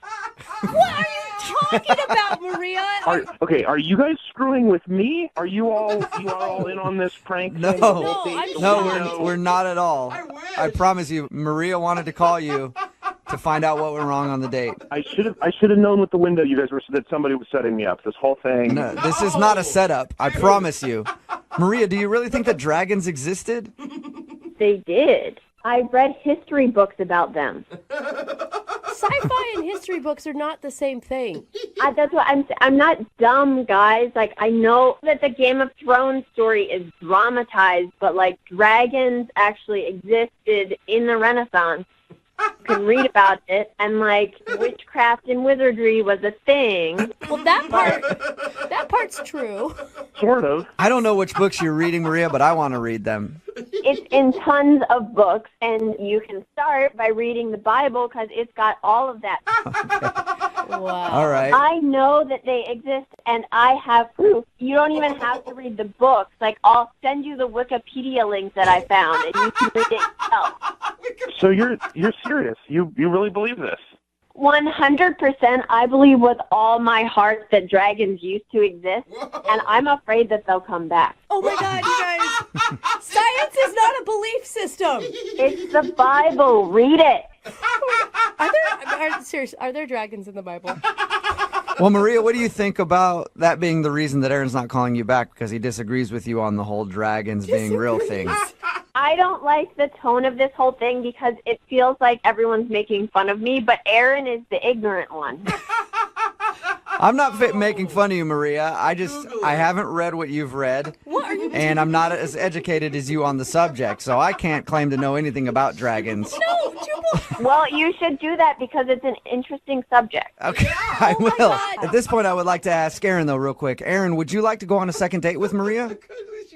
What are you talking about, Maria? Are you guys screwing with me? Are you are all in on this prank? No, thing? The whole thing? we're not at all. I promise you, Maria wanted to call you to find out what went wrong on the date. I should have known with the window you guys were that somebody was setting me up. This whole thing. No, this is not a setup. I promise you. Maria, do you really think that dragons existed? They did. I read history books about them. Sci-fi and history books are not the same thing. That's what I'm not dumb, guys. Like, I know that the Game of Thrones story is dramatized, but, like, dragons actually existed in the Renaissance. You can read about it, and, like, witchcraft and wizardry was a thing. Well, that part's true. Sort of. I don't know which books you're reading, Maria, but I want to read them. It's in tons of books, and you can start by reading the Bible because it's got all of that. Wow. All right. I know that they exist, and I have proof. You don't even have to read the books. Like, I'll send you the Wikipedia link that I found, and you can read it yourself. So you're serious? You really believe this? 100%. I believe with all my heart that dragons used to exist, and I'm afraid that they'll come back. Oh my God, you guys! Science is not a belief system. It's the Bible. Read it. Are there dragons in the Bible? Well, Maria, what do you think about that being the reason that Aaron's not calling you back? Because he disagrees with you on the whole dragons being real things. I don't like the tone of this whole thing because it feels like everyone's making fun of me, but Aaron is the ignorant one. I'm not making fun of you, Maria. I haven't read what you've read. What are you And I'm not as educated as you on the subject, so I can't claim to know anything about dragons. No, Jubal. Well, you should do that because it's an interesting subject. Okay, I will. At this point, I would like to ask Aaron, though, real quick. Aaron, would you like to go on a second date with Maria?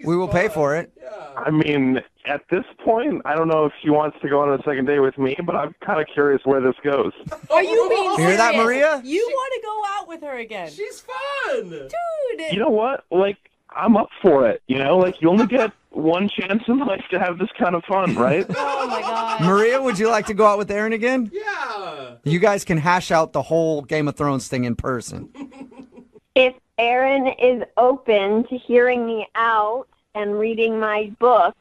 We will pay for it. I mean, at this point, I don't know if she wants to go on a second date with me, but I'm kind of curious where this goes. Are you being serious? Hear that, Maria? You want to go out with her again? She's fun. Dude. You know what? Like, I'm up for it. You know, like, you only get one chance in life to have this kind of fun, right? Oh, my God. Maria, would you like to go out with Aaron again? Yeah. You guys can hash out the whole Game of Thrones thing in person. If Aaron is open to hearing me out and reading my books,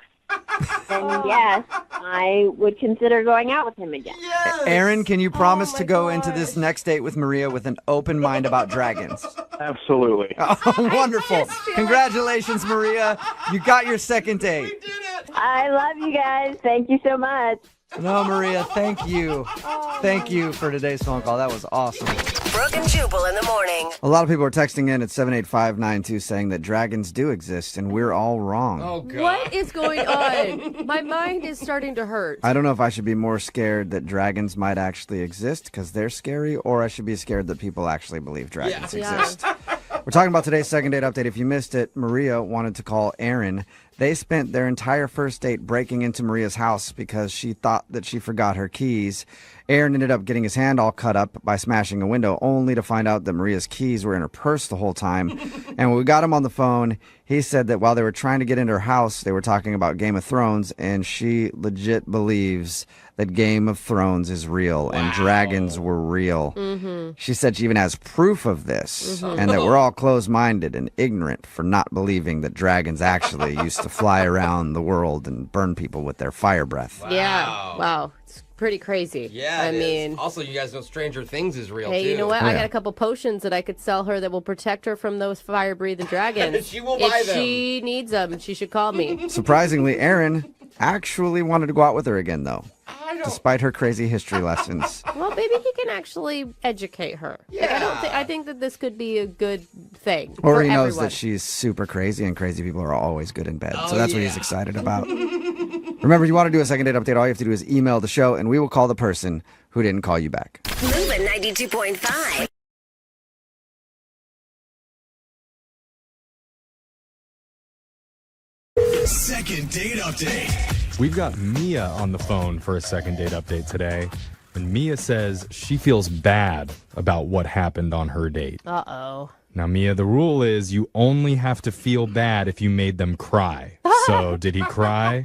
then yes, I would consider going out with him again. Yes. Aaron, can you promise to go into this next date with Maria with an open mind about dragons? Absolutely. Oh, wonderful. Congratulations, Maria. You got your second date. I love you guys. Thank you so much. No, Maria, thank you. Thank you for today's phone call. That was awesome. Brooke and Jubal in the morning. A lot of people are texting in at 78592 saying that dragons do exist and we're all wrong. Oh, God. What is going on? My mind is starting to hurt. I don't know if I should be more scared that dragons might actually exist because they're scary, or I should be scared that people actually believe dragons exist. We're talking about today's second date update. If you missed it, Maria wanted to call Aaron. They spent their entire first date breaking into Maria's house because she thought that she forgot her keys. Aaron ended up getting his hand all cut up by smashing a window, only to find out that Maria's keys were in her purse the whole time. And when we got him on the phone, he said that while they were trying to get into her house, they were talking about Game of Thrones, and she legit believes that Game of Thrones is real and dragons were real. She said she even has proof of this, and that we're all closed-minded and ignorant for not believing that dragons actually used to fly around the world and burn people with their fire breath. Yeah. Wow. It's pretty crazy. Yeah, I it is. mean, Also, you guys know Stranger Things is real, hey, too. you know what? I Yeah. got a couple potions that I could sell her that will protect her from those fire-breathing dragons. She will buy If them. she needs them, she should call me. Surprisingly, Aaron actually wanted to go out with her again, though, despite her crazy history lessons. Well, maybe he can actually educate her. Like, I think that this could be a good thing. Or for he knows everyone. that she's super crazy, and crazy people are always good in bed. So that's what he's excited about. Remember, if you want to do a second date update, all you have to do is email the show, and we will call the person who didn't call you back. Moving 92.5. Second date update. We've got Mia on the phone for a second date update today. And Mia says she feels bad about what happened on her date. Uh-oh. Now, Mia, the rule is you only have to feel bad if you made them cry. So, did he cry?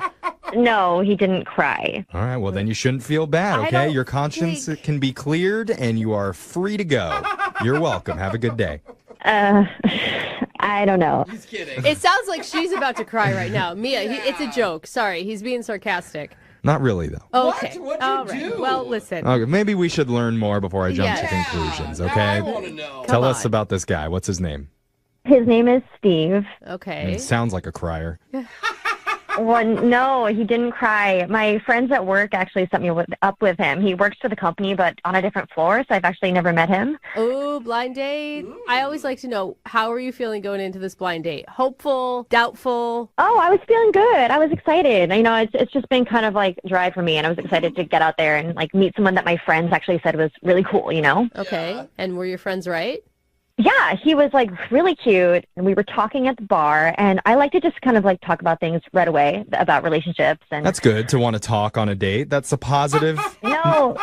No, he didn't cry. All right, well, then you shouldn't feel bad, okay? don't Your conscience think- can be cleared and you are free to go. You're welcome. Have a good day. I don't know. He's kidding. It sounds like she's about to cry right now. Mia, it's a joke. Sorry, he's being sarcastic. Not really, though. Okay. What'd All you right. do? Well, listen. Okay, maybe we should learn more before I jump to Yeah. conclusions, Now okay? I want to know. Tell Come us on. about this guy. What's his name? His name is Steve. Okay. Sounds like a crier. Well, no, he didn't cry. My friends at work actually set me up with him. He works for the company, but on a different floor, so I've actually never met him. Oh, blind date. I always like to know, how are you feeling going into this blind date? Hopeful, doubtful? Oh, I was feeling good. I was excited. You know, it's just been kind of like dry for me, and I was excited to get out there and like meet someone that my friends actually said was really cool, you know? Okay. Yeah. And were your friends right? Yeah, he was like really cute, and we were talking at the bar, and I like to just kind of like talk about things right away about relationships. And That's good to want to talk on a date. That's a positive. no,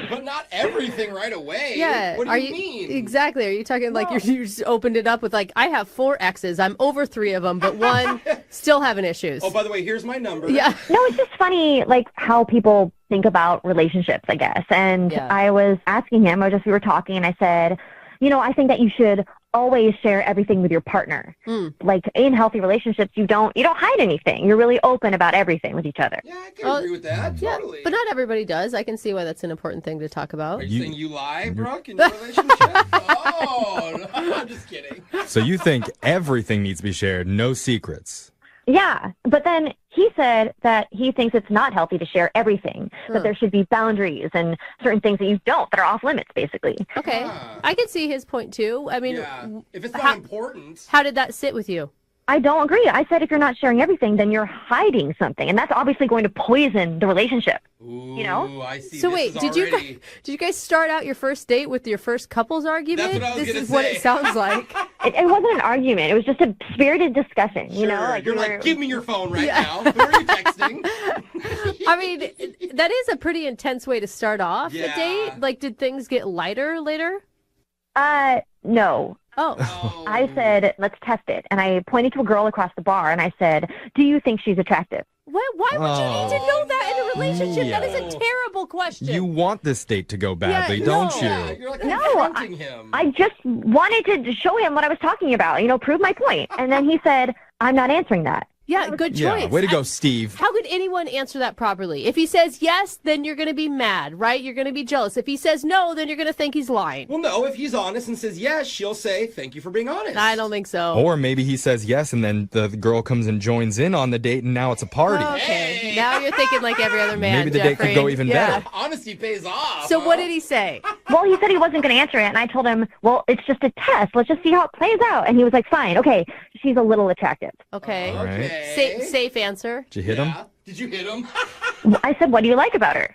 But not everything right away. Yeah. What do Are you mean? Exactly. Are you talking like you just opened it up with like, I have 4 exes. I'm over 3 of them, but 1 still having issues. Oh, by the way, here's my number. Yeah. no, it's just funny like how people think about relationships, I guess. And Yeah. I was asking him, we were talking, and I said, you know, I think that you should always share everything with your partner. Like in healthy relationships, you don't hide anything. You're really open about everything with each other. Yeah, I can agree with that. Yeah, Totally. but not everybody does. I can see why that's an important thing to talk about. Are you saying you lie, Brooke, in your relationship? Oh, no, I'm just kidding. So you think everything needs to be shared, no secrets. Yeah, but then he said that he thinks it's not healthy to share everything, that there should be boundaries and certain things that you don't, that are off limits, basically. Okay. Ah. I can see his point too. I mean, Yeah. If it's not important. how did that sit with you? I don't agree. I said if you're not sharing everything, then you're hiding something, and that's obviously going to poison the relationship. Ooh, You know? I see. So This wait, is did you already... did you guys start out your first date with your first couples argument? That's what I was This gonna is what say. it sounds like. It wasn't an argument. It was just a spirited discussion, you know? Sure. Like You're we like, were- give me your phone right now. Who are you texting? I mean, that is a pretty intense way to start off a Yeah. date. Like, did things get lighter later? No. Oh. I said, let's test it. And I pointed to a girl across the bar, and I said, do you think she's attractive? Why would you need to know that in a relationship? That is Mia. a terrible question. You want this date to go badly, Yeah, don't no. you? Yeah, you're like No, confronting him. I just wanted to show him what I was talking about, you know, prove my point. And then he said, I'm not answering that. Yeah, good choice. Yeah, way to go, Steve. How could anyone answer that properly? If he says yes, then you're going to be mad, right? You're going to be jealous. If he says no, then you're going to think he's lying. Well, no, if he's honest and says yes, she'll say, thank you for being honest. I don't think so. Or maybe he says yes, and then the girl comes and joins in on the date, and now it's a party. Okay, now you're thinking like every other man. Maybe the date could Jeffrey. go even Yeah. better. Honesty pays off. So huh? what did he say? Well, he said he wasn't going to answer it. And I told him, well, it's just a test. Let's just see how it plays out. And he was like, fine. Okay. She's a little attractive. Okay. All right. Okay. Safe answer. Did you hit him? Yeah. Did you hit him? I said, what do you like about her?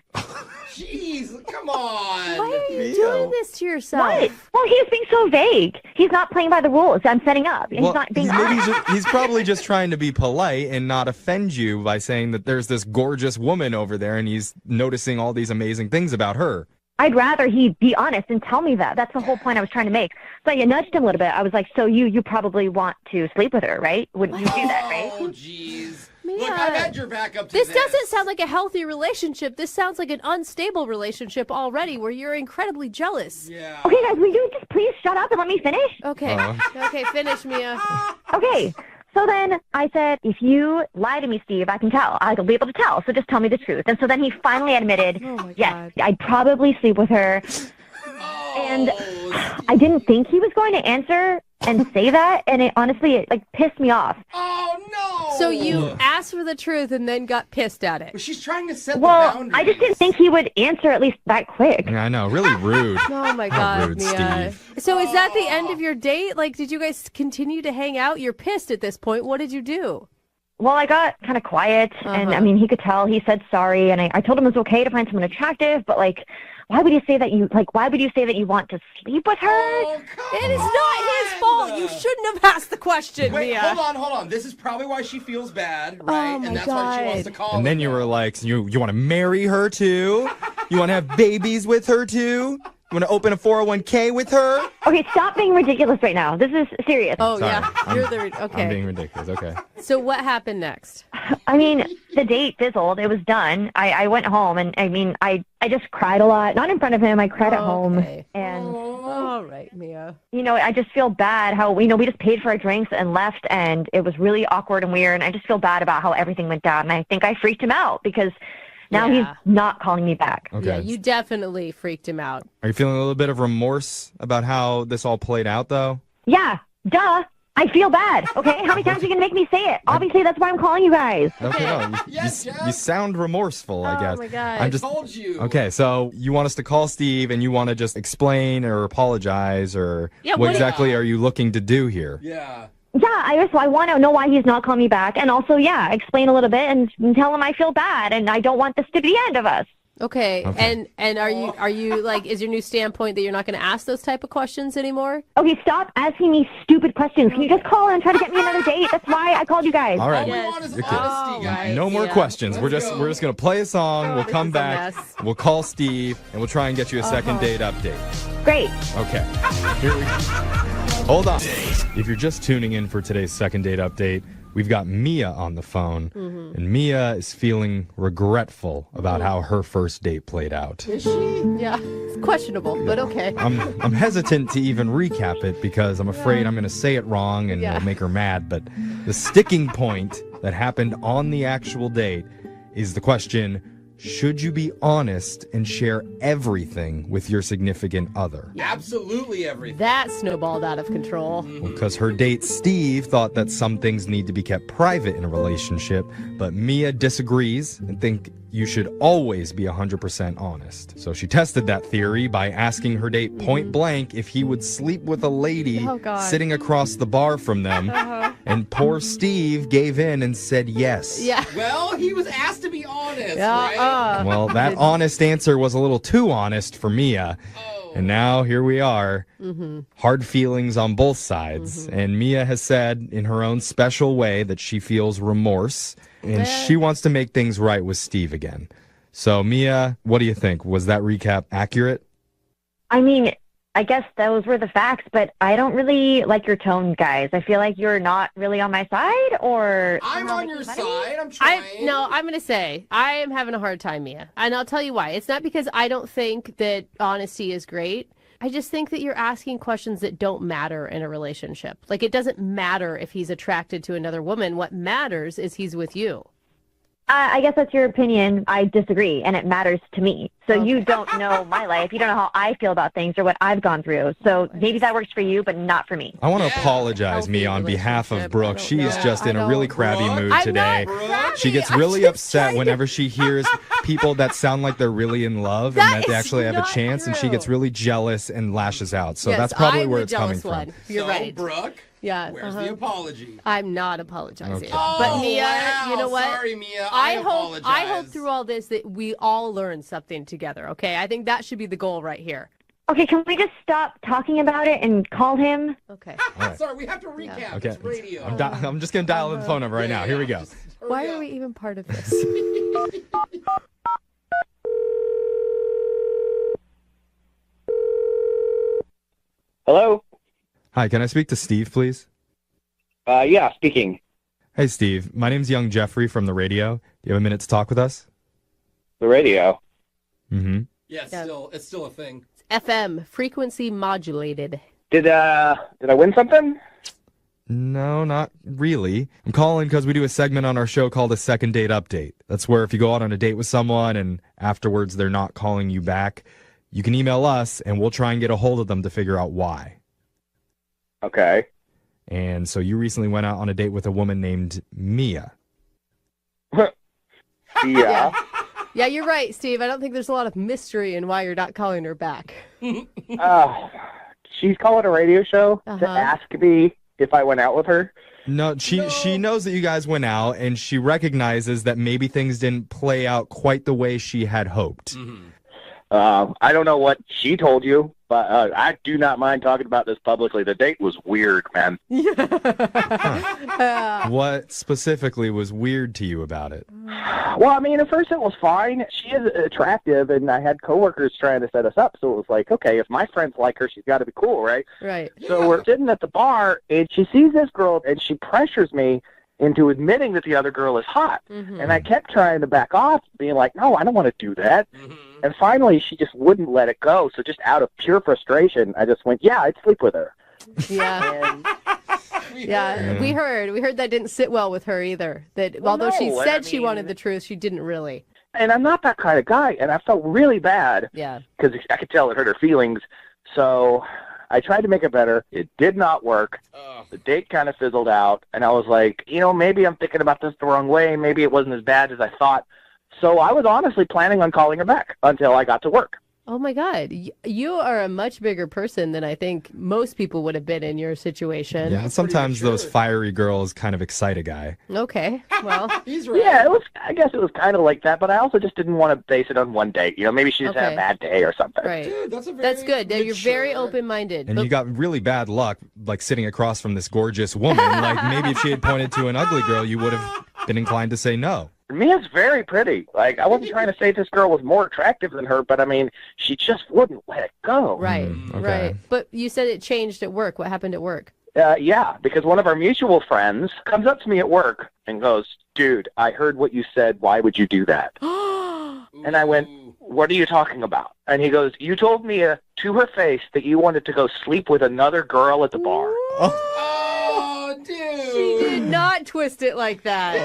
Jeez, come on. Why are you doing this to yourself? What? Well, he's being so vague. He's not playing by the rules I'm setting up. He's not being honest. he's probably just trying to be polite and not offend you by saying that there's this gorgeous woman over there, and he's noticing all these amazing things about her. I'd rather he be honest and tell me that. That's the whole point I was trying to make. So I nudged him a little bit. I was like, so you probably want to sleep with her, right? Wouldn't you do that, right? Oh, jeez. Mia, Look, I've had your back up to This doesn't sound like a healthy relationship. This sounds like an unstable relationship already where you're incredibly jealous. Yeah. Okay, guys, will you just please shut up and let me finish? Okay. Okay, finish, Mia. Okay. So then I said, if you lie to me, Steve, I can tell. I'll be able to tell. So just tell me the truth. And so then he finally admitted, yes, I'd probably sleep with her. And I didn't think he was going to answer and say that. And it honestly, it like pissed me off. Oh, no. So you asked for the truth and then got pissed at it. But she's trying to set the Well, boundaries. I just didn't think he would answer at least that quick. Yeah, I know, really rude. Oh my How God, rude, Mia. Steve. So is that the end of your date? Like, did you guys continue to hang out? You're pissed at this point. What did you do? Well, I got kind of quiet, and I mean, he could tell. He said sorry, and I told him it was okay to find someone attractive, but like, why would you say that you want to sleep with her? Oh, It is not his fault. You shouldn't have asked the question, Wait, Mia. hold on. This is probably why she feels bad, right? Oh, my and that's why she wants God. to call. And then you were like, you want to marry her too? You want to have babies with her too? You want to open a 401k with her? Okay, stop being ridiculous right now. This is serious. Oh, Sorry, yeah. You're the... Okay. I'm being ridiculous. Okay. So what happened next? I mean, the date fizzled. It was done. I went home, and I mean, I just cried a lot. Not in front of him. I cried at home. And, all right, Mia. you know, I just feel bad how, we just paid for our drinks and left, and it was really awkward and weird. And I just feel bad about how everything went down. And I think I freaked him out because now he's not calling me back. Okay. Yeah, you definitely freaked him out. Are you feeling a little bit of remorse about how this all played out, though? Yeah, duh. I feel bad, okay? How many times are you going to make me say it? Obviously, that's why I'm calling you guys. Okay, no, you sound remorseful, I guess. Oh, my God. I told you. Okay, so you want us to call Steve and you want to just explain or apologize or what exactly are you looking to do here? Yeah. Yeah, I want to know why he's not calling me back. And also, explain a little bit and tell him I feel bad and I don't want this to be the end of us. Okay. And are you like, is your new standpoint that you're not going to ask those type of questions anymore? Okay, stop asking me stupid questions. Can you just call and try to get me another date? That's why I called you guys. All right. All we want is honesty, guys. No more questions. We're just going to play a song. We'll come back. We'll call Steve and we'll try and get you a second date update. Great. Okay. Here we go. Hold on. If you're just tuning in for today's second date update, we've got Mia on the phone, and Mia is feeling regretful about how her first date played out. Is she? Yeah, it's questionable, but okay. I'm hesitant to even recap it because I'm afraid I'm going to say it wrong and it'll make her mad, but the sticking point that happened on the actual date is the question, should you be honest and share everything with your significant other? Absolutely everything. That snowballed out of control. Because her date, Steve, thought that some things need to be kept private in a relationship, but Mia disagrees and think you should always be 100% honest. So she tested that theory by asking her date point blank if he would sleep with a lady sitting across the bar from them. And poor Steve gave in and said yes. Yeah. Well, he was asked to be honest, right? Well, that honest answer was a little too honest for Mia. And now here we are. Hard feelings on both sides. And Mia has said in her own special way that she feels remorse. And she wants to make things right with Steve again. So, Mia, what do you think? Was that recap accurate? I mean, I guess those were the facts, but I don't really like your tone, guys. I feel like you're not really on my side, or... I'm on your side. I'm trying. I'm going to say, I am having a hard time, Mia. And I'll tell you why. It's not because I don't think that honesty is great. I just think that you're asking questions that don't matter in a relationship. Like, it doesn't matter if he's attracted to another woman. What matters is he's with you. I guess that's your opinion. I disagree, and it matters to me. So you don't know my life. You don't know how I feel about things or what I've gone through. So maybe that works for you, but not for me. I want to apologize, Mia, on behalf of Brooke. She is just in a really crabby mood today. She gets really upset whenever she hears people that sound like they're really in love and that they actually have a chance, and she gets really jealous and lashes out. So that's probably where it's coming from. You're right. Brooke. Yeah. Where's the apology? I'm not apologizing. Okay. But Mia, you know what? Sorry, Mia. I apologize. I hope through all this that we all learn something together, okay? I think that should be the goal right here. Okay, can we just stop talking about it and call him? Okay. Right. Sorry, we have to recap. Okay. It's radio. I'm just going to dial the phone number right now. Here we go. Why are we even part of this? Hello? Hi, can I speak to Steve, please? Yeah, speaking. Hey, Steve. My name's Young Jeffrey from the radio. Do you have a minute to talk with us? The radio? Mm-hmm. Yeah, it's still a thing. It's FM, frequency modulated. Did I win something? No, not really. I'm calling because we do a segment on our show called a second date update. That's where if you go out on a date with someone and afterwards they're not calling you back, you can email us and we'll try and get a hold of them to figure out why. Okay. And so you recently went out on a date with a woman named Mia. Yeah. Yeah, you're right, Steve. I don't think there's a lot of mystery in why you're not calling her back. She's calling a radio show to ask me if I went out with her. No, she knows that you guys went out, and she recognizes that maybe things didn't play out quite the way she had hoped. I don't know what she told you, But I do not mind talking about this publicly. The date was weird, man. What specifically was weird to you about it? Well, I mean, at first it was fine. She is attractive, and I had coworkers trying to set us up, so it was like, okay, if my friends like her, she's got to be cool, right? Right. So we're sitting at the bar, and she sees this girl, and she pressures me into admitting that the other girl is hot. And I kept trying to back off, being like, no, I don't want to do that. And finally, she just wouldn't let it go. So just out of pure frustration, I just went, yeah, I'd sleep with her. Yeah. We heard that didn't sit well with her either. That although she said she wanted the truth, she didn't really. And I'm not that kind of guy, and I felt really bad. Yeah. Because I could tell it hurt her feelings. So I tried to make it better. It did not work. The date kind of fizzled out, and I was like, maybe I'm thinking about this the wrong way. Maybe it wasn't as bad as I thought. So I was honestly planning on calling her back until I got to work. Oh, my God. You are a much bigger person than I think most people would have been in your situation. Yeah, sometimes those fiery girls kind of excite a guy. Okay, well. He's right. Yeah, I guess it was kind of like that, but I also just didn't want to base it on one date. Maybe she just had a bad day or something. Right. Dude, that's good. You're very open-minded. And you got really bad luck, like sitting across from this gorgeous woman. Like maybe if she had pointed to an ugly girl, you would have been inclined to say no. Mia's very pretty. Like, I wasn't trying to say this girl was more attractive than her, but I mean, she just wouldn't let it go. Right, right. But you said it changed at work. What happened at work? Yeah, because one of our mutual friends comes up to me at work and goes, dude, I heard what you said. Why would you do that? And I went, what are you talking about? And he goes, you told Mia to her face that you wanted to go sleep with another girl at the bar. Oh, dude. She did not twist it like that.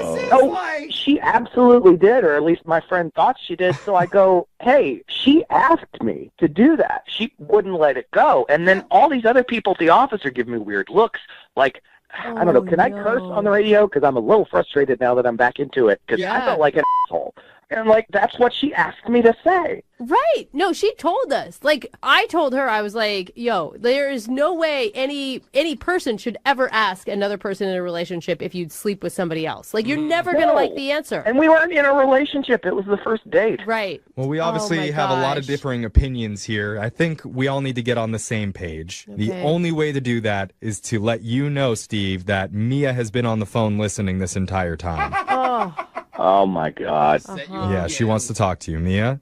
She absolutely did, or at least my friend thought she did. So I go, hey, she asked me to do that. She wouldn't let it go. And then all these other people at the office are giving me weird looks. Like, I don't know, can I curse on the radio? Because I'm a little frustrated now that I'm back into it. Because I felt like an asshole. And, that's what she asked me to say. Right. No, she told us. I told her, I was like, yo, there is no way any person should ever ask another person in a relationship if you'd sleep with somebody else. You're never going to like the answer. And we weren't in a relationship. It was the first date. Right. Well, we obviously have a lot of differing opinions here. I think we all need to get on the same page. Okay. The only way to do that is to let you know, Steve, that Mia has been on the phone listening this entire time. Oh, my God. Yeah, she wants to talk to you. Mia?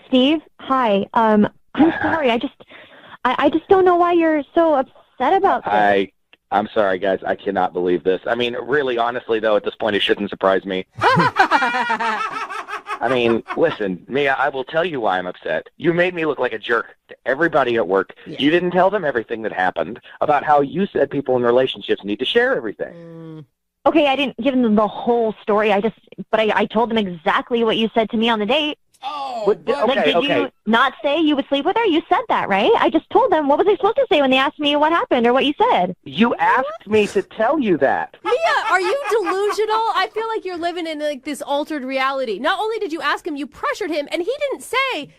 Steve, hi. I'm sorry. I just don't know why you're so upset about this. I'm sorry, guys. I cannot believe this. I mean, really, honestly, though, at this point, it shouldn't surprise me. I mean, listen, Mia, I will tell you why I'm upset. You made me look like a jerk to everybody at work. Yeah. You didn't tell them everything that happened about how you said people in relationships need to share everything. Okay, I didn't give them the whole story. I told them exactly what you said to me on the date. Oh, did you not say you would sleep with her? You said that, right? I just told them. What was I supposed to say when they asked me what happened or what you said? You asked me to tell you that. Mia, are you delusional? I feel like you're living in this altered reality. Not only did you ask him, you pressured him, and he didn't say,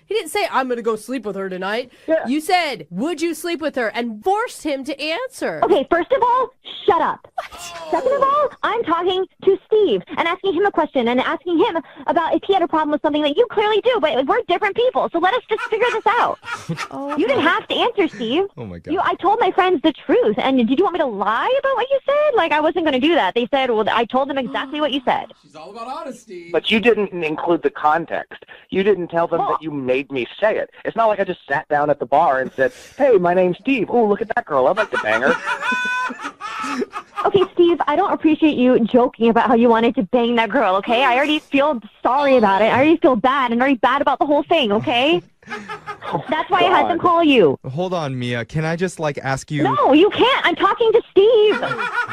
I'm going to go sleep with her tonight. Yeah. You said, would you sleep with her? And forced him to answer. Okay, first of all, shut up. What? Second of all, I'm talking to Steve and asking him a question and asking him about if he had a problem with something that you clearly do, but we're different people, so let us just figure this out. You didn't have to answer, Steve. Oh, my God. I told my friends the truth, and did you want me to lie about what you said? I wasn't going to do that. They said, well, I told them exactly what you said. She's all about honesty. But you didn't include the context. You didn't tell them that you made me say it. It's not like I just sat down at the bar and said, hey, my name's Steve. Oh, look at that girl. I'd like to bang her. Okay, Steve, I don't appreciate you joking about how you wanted to bang that girl, okay? I already feel sorry about it. I already feel bad and already bad about the whole thing, okay? That's why I had them call you. Hold on, Mia. Can I just ask you? No, you can't. I'm talking to Steve.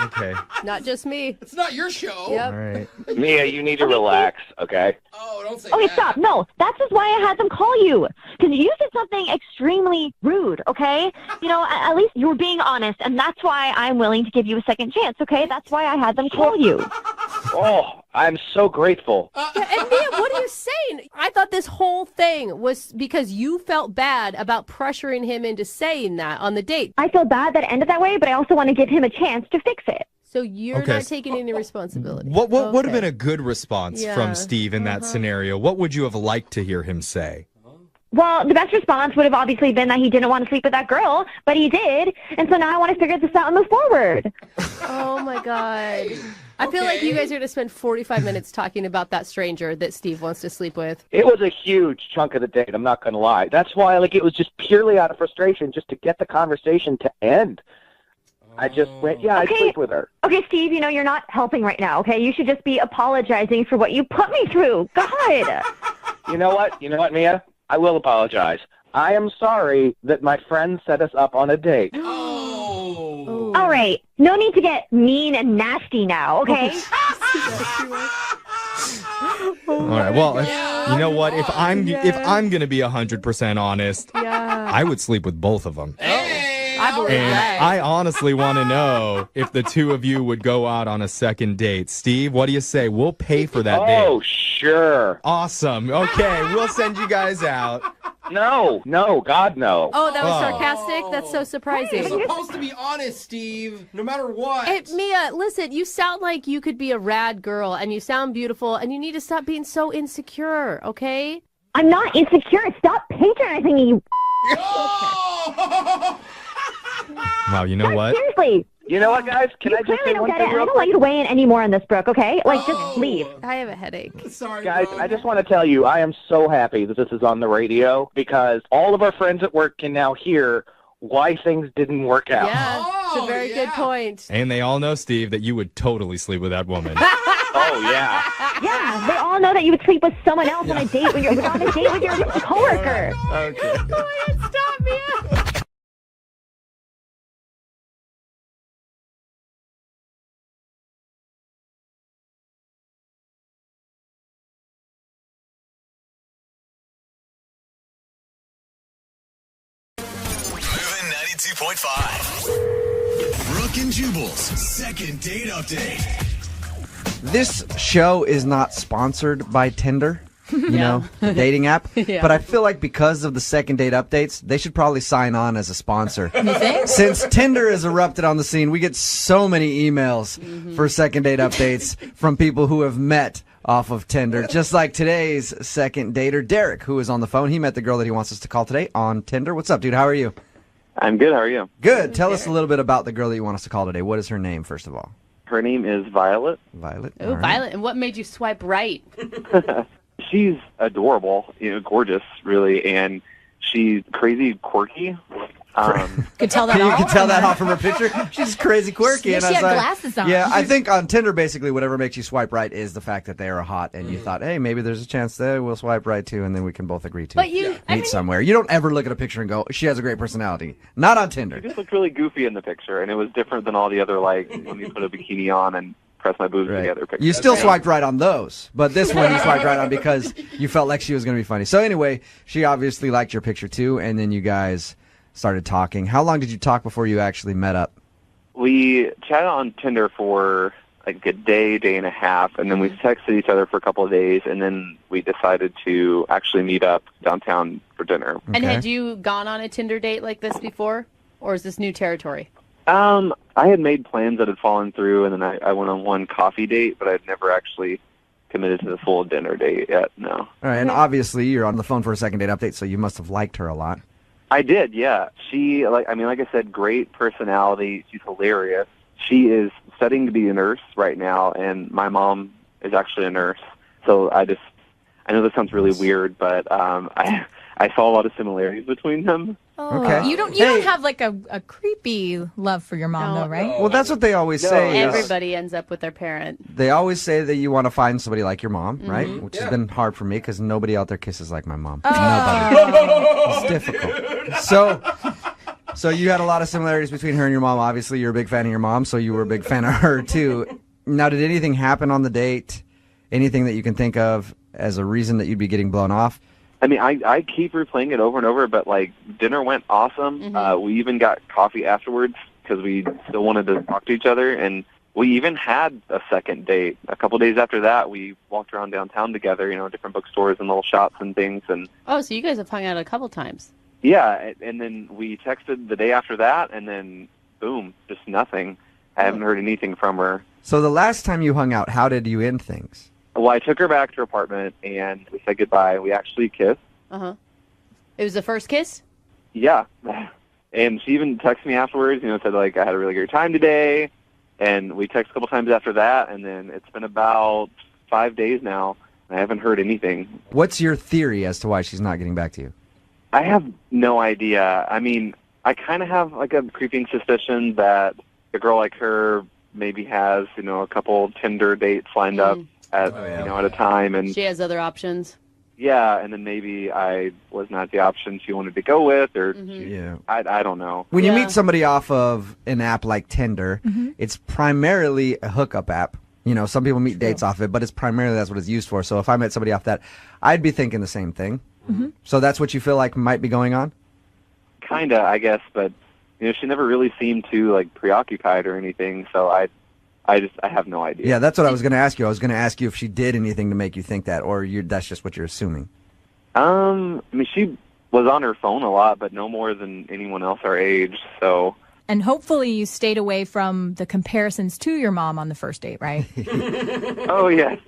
Okay. Not just me. It's not your show. Yep. All right. Mia, you need to relax, okay? Oh, don't say Okay, that. stop. No, that's just why I had them call you. Because you said something extremely rude, okay? At least you were being honest, and that's why I'm willing to give you a second chance, okay? That's why I had them call you. Oh, I'm so grateful. And Mia, what are you saying? I thought this whole thing was because you felt bad about pressuring him into saying that on the date. I feel bad that it ended that way, but I also want to give him a chance to fix it. So you're not taking any responsibility. What would have been a good response from Steve in that scenario? What would you have liked to hear him say? Well, the best response would have obviously been that he didn't want to sleep with that girl, but he did. And so now I want to figure this out and move forward. Oh, my God. I feel like you guys are going to spend 45 minutes talking about that stranger that Steve wants to sleep with. It was a huge chunk of the date, I'm not going to lie. That's why it was just purely out of frustration just to get the conversation to end. I just went, I'd sleep with her. Okay, Steve, you're not helping right now, okay? You should just be apologizing for what you put me through. God. You know what, Mia? I will apologize. I am sorry that my friend set us up on a date. Oh. All right. No need to get mean and nasty now, okay? All right. Well, you know what? If I'm gonna be 100% honest, I would sleep with both of them. I believe And that. I honestly want to know if the two of you would go out on a second date. Steve, what do you say? We'll pay for that date. Oh, sure. Awesome. Okay, we'll send you guys out. No, God, no. Oh, that was sarcastic? That's so surprising. You're supposed to be honest, Steve, no matter what. Hey, Mia, listen, you sound like you could be a rad girl, and you sound beautiful, and you need to stop being so insecure, okay? I'm not insecure. Stop patronizing me, you Wow, you know what? Seriously. You know what, guys? Can I just say one get thing it. I real don't want you to weigh in anymore on this, Brooke, okay? Just leave. I have a headache. Sorry, Guys, I just want to tell you, I am so happy that this is on the radio because all of our friends at work can now hear why things didn't work out. Yeah, it's a very good point. And they all know, Steve, that you would totally sleep with that woman. Oh, yeah. Yeah, they all know that you would sleep with someone else on a date when you're on a date with your coworker. Okay. Stop, Mia. Moving 92.5. Brooke and Jubal's second date update. This show is not sponsored by Tinder, you know, the dating app. Yeah. But I feel like because of the second date updates, they should probably sign on as a sponsor. You think? Since Tinder has erupted on the scene, we get so many emails for second date updates from people who have met off of Tinder. Just like today's second dater, Derek, who is on the phone. He met the girl that he wants us to call today on Tinder. What's up, dude? How are you? I'm good. How are you? Good. Tell us a little bit about the girl that you want us to call today. What is her name, first of all? Her name is Violet. Violet. Oh, Violet. And what made you swipe right? She's adorable, gorgeous, really, and she's crazy quirky. Could tell that You all can tell from that her. off from her picture. She's crazy quirky. Yeah, and she I was had like- glasses on. Yeah, I think on Tinder, basically, whatever makes you swipe right is the fact that they are hot, and you thought, hey, maybe there's a chance that we'll swipe right too, and then we can both agree to But you, meet somewhere. You don't ever look at a picture and go, she has a great personality. Not on Tinder. She just looked really goofy in the picture, and it was different than all the other, like, when you put a bikini on and press my boobs together pictures. You still swiped right on those, but this one you swiped right on because you felt like she was going to be funny. So anyway, she obviously liked your picture too, and then you guys started talking. How long did you talk before you actually met up? We chatted on Tinder for like a day and a half, and then we texted each other for a couple of days, and then we decided to actually meet up downtown for dinner. And had you gone on a Tinder date like this before, or is this new territory? I had made plans that had fallen through, and then I went on one coffee date, but I'd never actually committed to the full dinner date yet, no. All right, and obviously you're on the phone for a second date update, so you must have liked her a lot. I did, yeah. She, like I said, great personality. She's hilarious. She is studying to be a nurse right now, and my mom is actually a nurse. So I know this sounds really weird, but I saw a lot of similarities between them. Oh, Okay. You don't have like a creepy love for your mom though, right? Well, that's what they always say. is- Everybody ends up with their parent. They always say that you want to find somebody like your mom, right? Which has been hard for me because nobody out there kisses like my mom. Nobody. It's difficult. So you had a lot of similarities between her and your mom. Obviously, you're a big fan of your mom, so you were a big fan of her too. Now, did anything happen on the date? Anything that you can think of as a reason that you'd be getting blown off? I mean, I keep replaying it over and over, but, like, dinner went awesome. We even got coffee afterwards because we still wanted to talk to each other, and we even had a second date. A couple days after that, we walked around downtown together, different bookstores and little shops and things. And Oh, so you guys have hung out a couple times. yeah, and then we texted the day after that, and then, boom, just nothing. I haven't heard anything from her. So the last time you hung out, how did you end things? Well, I took her back to her apartment, and we said goodbye. We actually kissed. Uh-huh. It was the first kiss? Yeah. And she even texted me afterwards, said, like, I had a really great time today. And we texted a couple times after that, and then it's been about 5 days now, and I haven't heard anything. What's your theory as to why she's not getting back to you? I have no idea. I mean, I kind of have, like, a creeping suspicion that a girl like her maybe has, a couple Tinder dates lined up at a time. And She has other options. yeah, and then maybe I was not the option she wanted to go with, or I don't know. When you meet somebody off of an app like Tinder, it's primarily a hookup app. Some people meet dates off it, but it's primarily that's what it's used for. So if I met somebody off that, I'd be thinking the same thing. So that's what you feel like might be going on? Kinda, I guess, but she never really seemed too like preoccupied or anything. So I have no idea. Yeah, that's what I was going to ask you. I was going to ask you if she did anything to make you think that, or that's just what you're assuming. I mean, she was on her phone a lot, but no more than anyone else our age. So. And hopefully you stayed away from the comparisons to your mom on the first date, right? Oh, yes.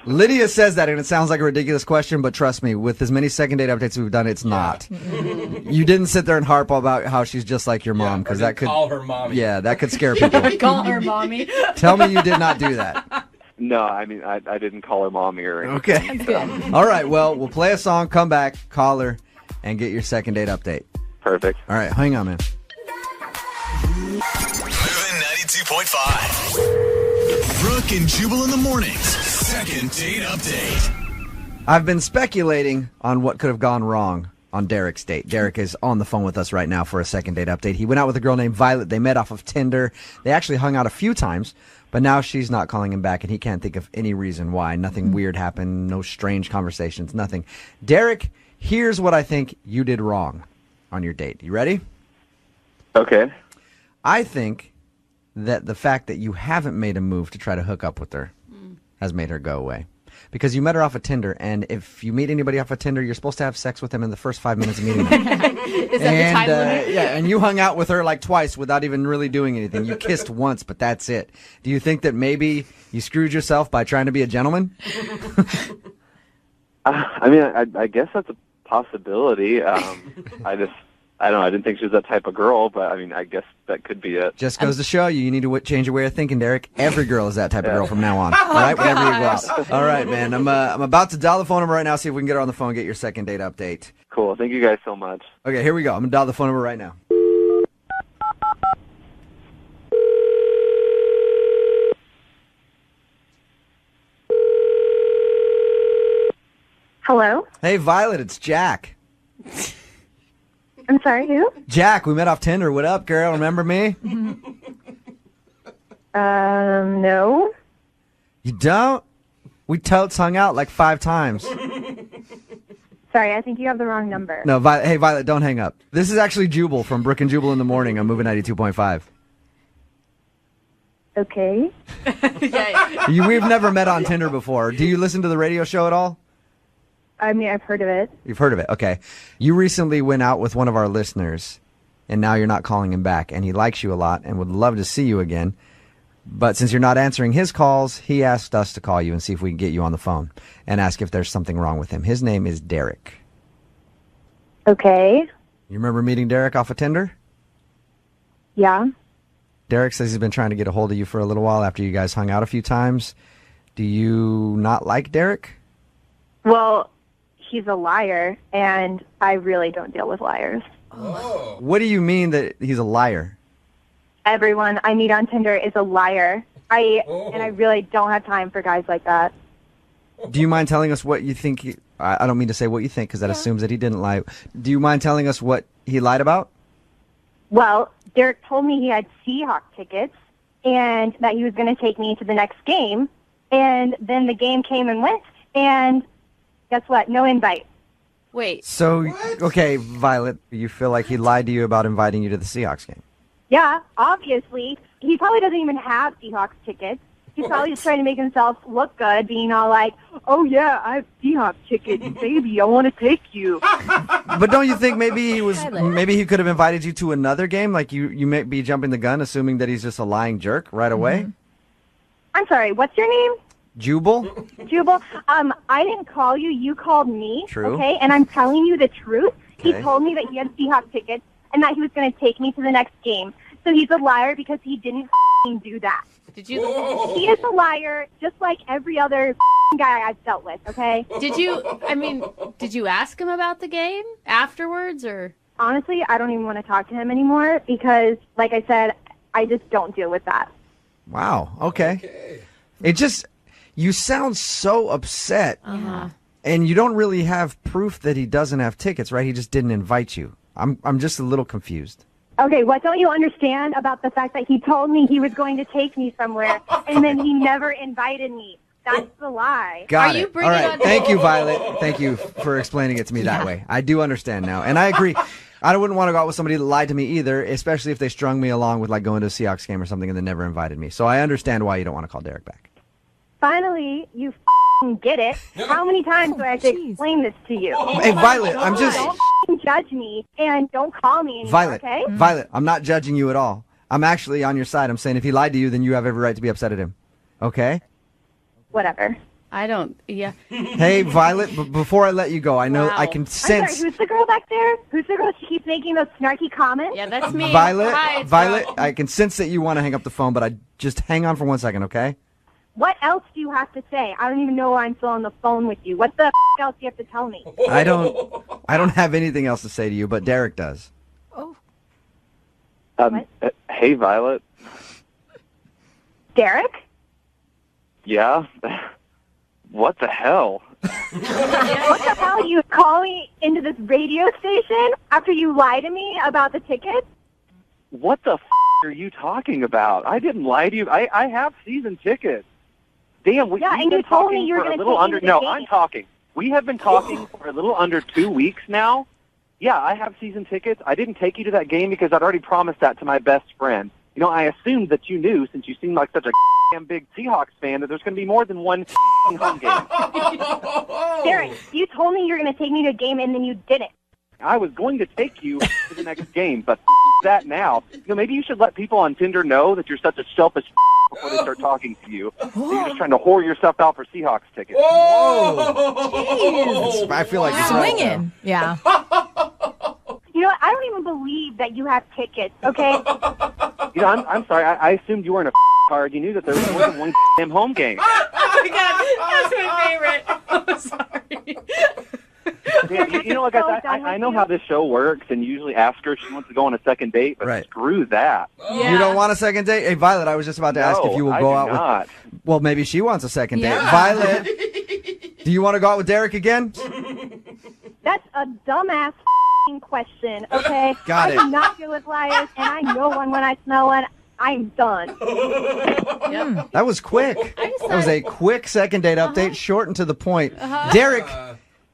Lydia says that, and it sounds like a ridiculous question, but trust me, with as many second date updates we've done, it's not. You didn't sit there and harp about how she's just like your mom, because that could call her mommy. Yeah, that could scare people. Call her mommy. Tell me you did not do that. No, I mean, I didn't call her mommy or anything. Okay. That's good. All right, well, we'll play a song, come back, call her, and get your second date update. Perfect. All right, hang on, man. Moving 92.5. Brooke and Jubal in the mornings. Second date update. I've been speculating on what could have gone wrong on Derek's date. Derek is on the phone with us right now for a second date update. He went out with a girl named Violet. They met off of Tinder. They actually hung out a few times, but now she's not calling him back, and he can't think of any reason why. Nothing weird happened, no strange conversations, nothing. Derek, here's what I think you did wrong on your date. You ready? Okay. I think that the fact that you haven't made a move to try to hook up with her has made her go away. Because you met her off of Tinder, and if you meet anybody off of Tinder, you're supposed to have sex with them in the first 5 minutes of meeting them. Is that the time limit? Yeah, and you hung out with her like twice without even really doing anything. You kissed once, but that's it. Do you think that maybe you screwed yourself by trying to be a gentleman? I mean, I guess that's a possibility. I don't know. I didn't think she was that type of girl, but I mean, I guess that could be it. Just goes to show you need to change your way of thinking, Derek. Every girl is that type of girl from now on. All right, whenever you go out. All right, man. I'm about to dial the phone number right now, see if we can get her on the phone and get your second date update. Cool. Thank you guys so much. Okay, here we go. I'm going to dial the phone number right now. Hello? Hey, Violet, it's Jack. I'm sorry, who? Jack, we met off Tinder. What up, girl? Remember me? No. You don't? We totes hung out like 5 times. Sorry, I think you have the wrong number. No, hey, Violet, don't hang up. This is actually Jubal from Brooke and Jubal in the morning. I'm moving 92.5. Okay. We've never met on Tinder before. Do you listen to the radio show at all? I mean, I've heard of it. You've heard of it. Okay. You recently went out with one of our listeners, and now you're not calling him back, and he likes you a lot and would love to see you again. But since you're not answering his calls, he asked us to call you and see if we can get you on the phone and ask if there's something wrong with him. His name is Derek. Okay. You remember meeting Derek off of Tinder? Yeah. Derek says he's been trying to get a hold of you for a little while after you guys hung out a few times. Do you not like Derek? Well, he's a liar, and I really don't deal with liars. Oh. What do you mean that he's a liar? Everyone I meet on Tinder is a liar. And I really don't have time for guys like that. Do you mind telling us what you think? I don't mean to say what you think because that assumes that he didn't lie. Do you mind telling us what he lied about? Well, Derek told me he had Seahawks tickets and that he was going to take me to the next game. And then the game came and went, and guess what? No invite. Wait. So, okay, Violet, you feel like he lied to you about inviting you to the Seahawks game? Yeah, obviously. He probably doesn't even have Seahawks tickets. He's probably just trying to make himself look good, being all like, oh, yeah, I have Seahawks tickets, baby, I want to take you. But don't you think maybe he could have invited you to another game? Like you may be jumping the gun, assuming that he's just a lying jerk right away? I'm sorry, what's your name? Jubal? Jubal. I didn't call you. You called me. True. Okay, and I'm telling you the truth. He Okay. told me that he had Seahawks tickets and that he was going to take me to the next game. So he's a liar because he didn't do that. Did you? He is a liar, just like every other guy I've dealt with, okay? Did you ask him about the game afterwards, or? Honestly, I don't even want to talk to him anymore because, like I said, I just don't deal with that. Wow. Okay. It just, you sound so upset. Uh-huh. And you don't really have proof that he doesn't have tickets, right? He just didn't invite you. I'm just a little confused. Okay, what don't you understand about the fact that he told me he was going to take me somewhere and then he never invited me? That's the lie. Got it. All right. Thank you, Violet. Thank you for explaining it to me that way. I do understand now. And I agree. I wouldn't want to go out with somebody that lied to me either, especially if they strung me along with like going to a Seahawks game or something and then never invited me. So I understand why you don't want to call Derek back. Finally, you get it. How many times do I have to explain this to you? Hey, Violet, I'm just... Don't judge me and don't call me anymore, Violet, okay? Violet, I'm not judging you at all. I'm actually on your side. I'm saying if he lied to you, then you have every right to be upset at him. Okay? Whatever. I don't. Yeah. Hey, Violet, before I let you go, I know I can I'm sense... sorry, who's the girl back there? Who's the girl that keeps making those snarky comments? Yeah, that's me. Violet, Hi, it's Violet, Rob. I can sense that you want to hang up the phone, but I just hang on for 1 second, okay? What else do you have to say? I don't even know why I'm still on the phone with you. What the else do you have to tell me? I don't have anything else to say to you, but Derek does. Hey, Violet. Derek? Yeah? What the hell? What the hell? You call me into this radio station after you lie to me about the tickets? What the are you talking about? I didn't lie to you. I have season tickets. Damn, we've and been you told me talking you were for a going to little take under. me to the No, game. I'm talking. We have been talking for a little under 2 weeks now. Yeah, I have season tickets. I didn't take you to that game because I'd already promised that to my best friend. You know, I assumed that you knew, since you seem like such a damn big Seahawks fan, that there's going to be more than one home game. Derek, you told me you were going to take me to a game and then you didn't. I was going to take you to the next game, but that now. You know, maybe you should let people on Tinder know that you're such a selfish before they start talking to you. That you're just trying to whore yourself out for Seahawks tickets. Whoa! I feel like it's right now. Swinging. Yeah. You know what? I don't even believe that you have tickets, okay? You know, I'm sorry. I assumed you weren't a card. You knew that there was more than one damn home game. Oh my god, that's my favorite. I'm sorry. Yeah, you know, like I know how this show works, and you usually ask her if she wants to go on a second date, but screw that. You don't want a second date? Hey, Violet, I was just about to ask if you will I go do out not. with... Well, maybe she wants a second date. Yeah. Violet, do you want to go out with Derek again? That's a dumbass question, okay? Got it. I do not deal with liars, and I know one when I smell one. I'm done. That was quick. That was a quick second date update, short and to the point. Derek,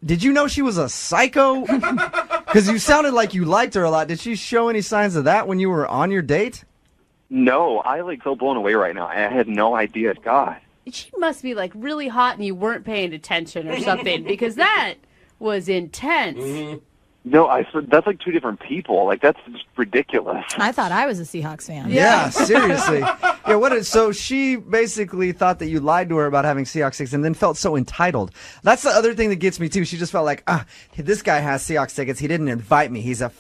did you know she was a psycho? Because you sounded like you liked her a lot. Did she show any signs of that when you were on your date? No, I like so blown away right now. I had no idea. God. She must be like really hot and you weren't paying attention or something, because that was intense. No, that's like two different people. Like, that's just ridiculous. I thought I was a Seahawks fan. Yeah, seriously. Yeah, so she basically thought that you lied to her about having Seahawks tickets and then felt so entitled. That's the other thing that gets me, too. She just felt like, this guy has Seahawks tickets. He didn't invite me. He's a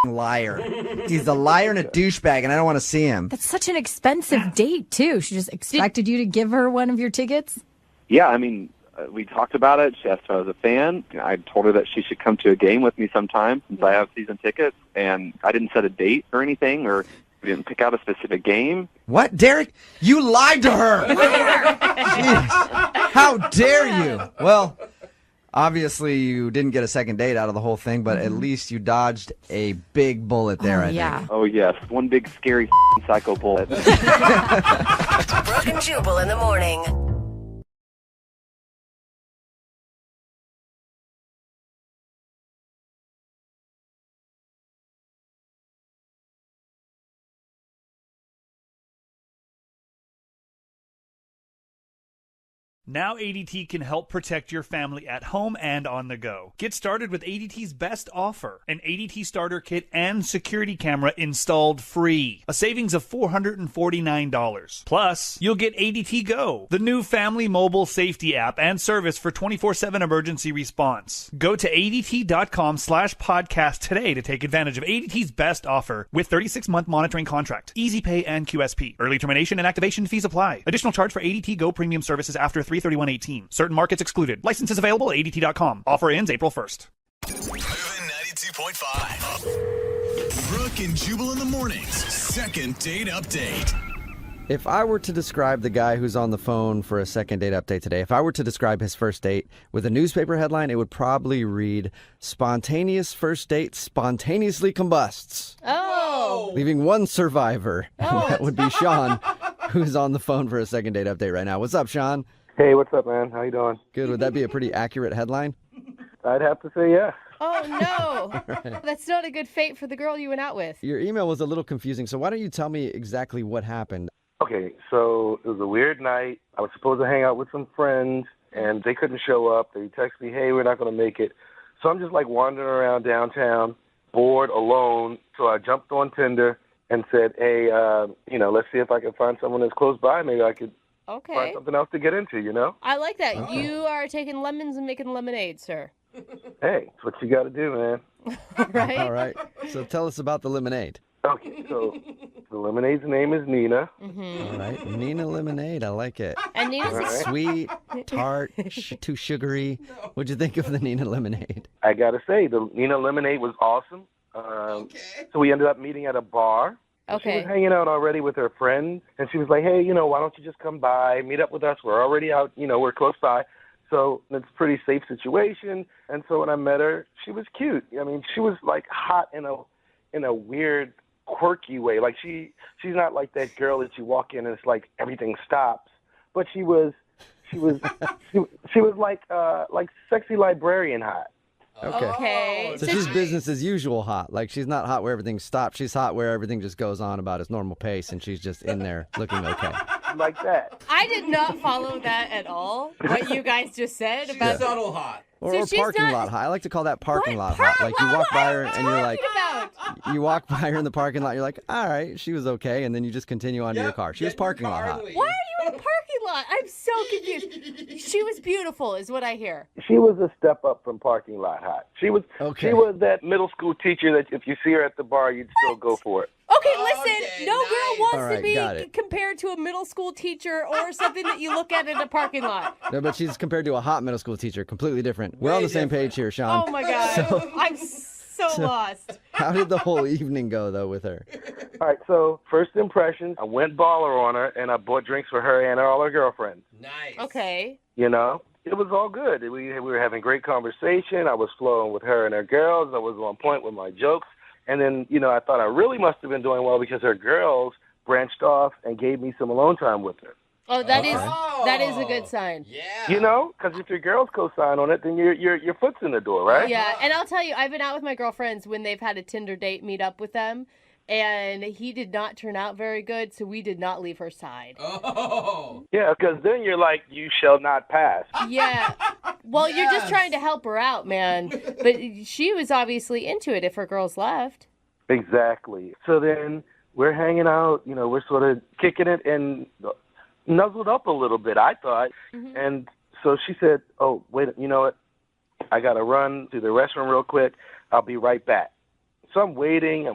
liar. He's a liar and a douchebag, and I don't want to see him. That's such an expensive date, too. She just expected you to give her one of your tickets? Yeah, I mean, we talked about it. She asked if I was a fan. I told her that she should come to a game with me sometime since I have season tickets. And I didn't set a date or anything, or we didn't pick out a specific game. What, Derek? You lied to her! Jeez. How dare you? Well, obviously you didn't get a second date out of the whole thing, but at least you dodged a big bullet there, I think. Oh, yes. One big, scary psycho bullet. Brooke and Jubal in the morning. Now ADT can help protect your family at home and on the go. Get started with ADT's best offer, an ADT starter kit and security camera installed free. A savings of $449. Plus, you'll get ADT Go, the new family mobile safety app and service for 24/7 emergency response. Go to ADT.com/podcast today to take advantage of ADT's best offer with 36-month monitoring contract, easy pay and QSP. Early termination and activation fees apply. Additional charge for ADT Go premium services after 3/31/18. Certain markets excluded. Licenses available at ADT.com. Offer ends April 1st. Moving 92.5. Brooke and Jubal in the mornings. Second date update. If I were to describe the guy who's on the phone for a second date update today, if I were to describe his first date with a newspaper headline, it would probably read, "Spontaneous first date spontaneously combusts." Oh. Leaving one survivor. And that would be Sean, who's on the phone for a second date update right now. What's up, Sean? Hey, what's up, man? How you doing? Good. Would that be a pretty accurate headline? I'd have to say yes. Oh, no. That's not a good fate for the girl you went out with. Your email was a little confusing, so why don't you tell me exactly what happened? Okay, so it was a weird night. I was supposed to hang out with some friends, and they couldn't show up. They texted me, hey, we're not going to make it. So I'm just like wandering around downtown, bored, alone. So I jumped on Tinder and said, hey, let's see if I can find someone that's close by. Maybe I could find something else to get into, you know? I like that. You are taking lemons and making lemonade, sir. Hey, it's what you got to do, man. Right? All right. So tell us about the lemonade. Okay, so the lemonade's name is Nina. All right. Nina Lemonade. I like it. And Nina's Right. Sweet, tart, too sugary. What'd you think of the Nina Lemonade? I got to say, the Nina Lemonade was awesome. So we ended up meeting at a bar. She was hanging out already with her friend, and she was like, hey, why don't you just come by, meet up with us? We're already out, we're close by. So it's a pretty safe situation. And so when I met her, she was cute. I mean, she was like hot in a weird, quirky way. Like she's not like that girl that you walk in and it's like everything stops. But she was like sexy librarian hot. Okay. So she's business as usual hot. Like she's not hot where everything stops. She's hot where everything just goes on about its normal pace, and she's just in there looking okay. Like that. I did not follow that at all, what you guys just said. About subtle hot. Or parking lot hot. I like to call that parking lot hot. Like you walk by her and you're like, you walk by her in the parking lot, you're like, all right, she was okay, and then you just continue on to your car. She was parking lot hot. Why are you in the parking lot? I'm so confused. She was beautiful, is what I hear. She was a step up from parking lot hot. She was that middle school teacher that if you see her at the bar, you'd still go for it. Okay, listen, no girl wants All right, to be got it. compared to a middle school teacher or something that you look at in a parking lot. No, but she's compared to a hot middle school teacher. Completely different. We're on the same page here, Sean. Oh my God. I'm so lost. How did the whole evening go, though, with her? All right, so first impressions, I went baller on her, and I bought drinks for her and all her girlfriends. Nice. Okay. It was all good. We were having great conversation. I was flowing with her and her girls. I was on point with my jokes. And then, I thought I really must have been doing well because her girls branched off and gave me some alone time with her. Oh, that is a good sign. Yeah. Because if your girls co-sign on it, then your foot's in the door, right? Yeah, and I'll tell you, I've been out with my girlfriends when they've had a Tinder date meet up with them, and he did not turn out very good, so we did not leave her side. Oh. Yeah, because then you're like, you shall not pass. Yeah. Well, you're just trying to help her out, man. But she was obviously into it if her girls left. Exactly. So then we're hanging out, we're sort of kicking it and nuzzled up a little bit, I thought. Mm-hmm. And so she said, oh, wait, you know what? I got to run to the restroom real quick. I'll be right back. So I'm waiting,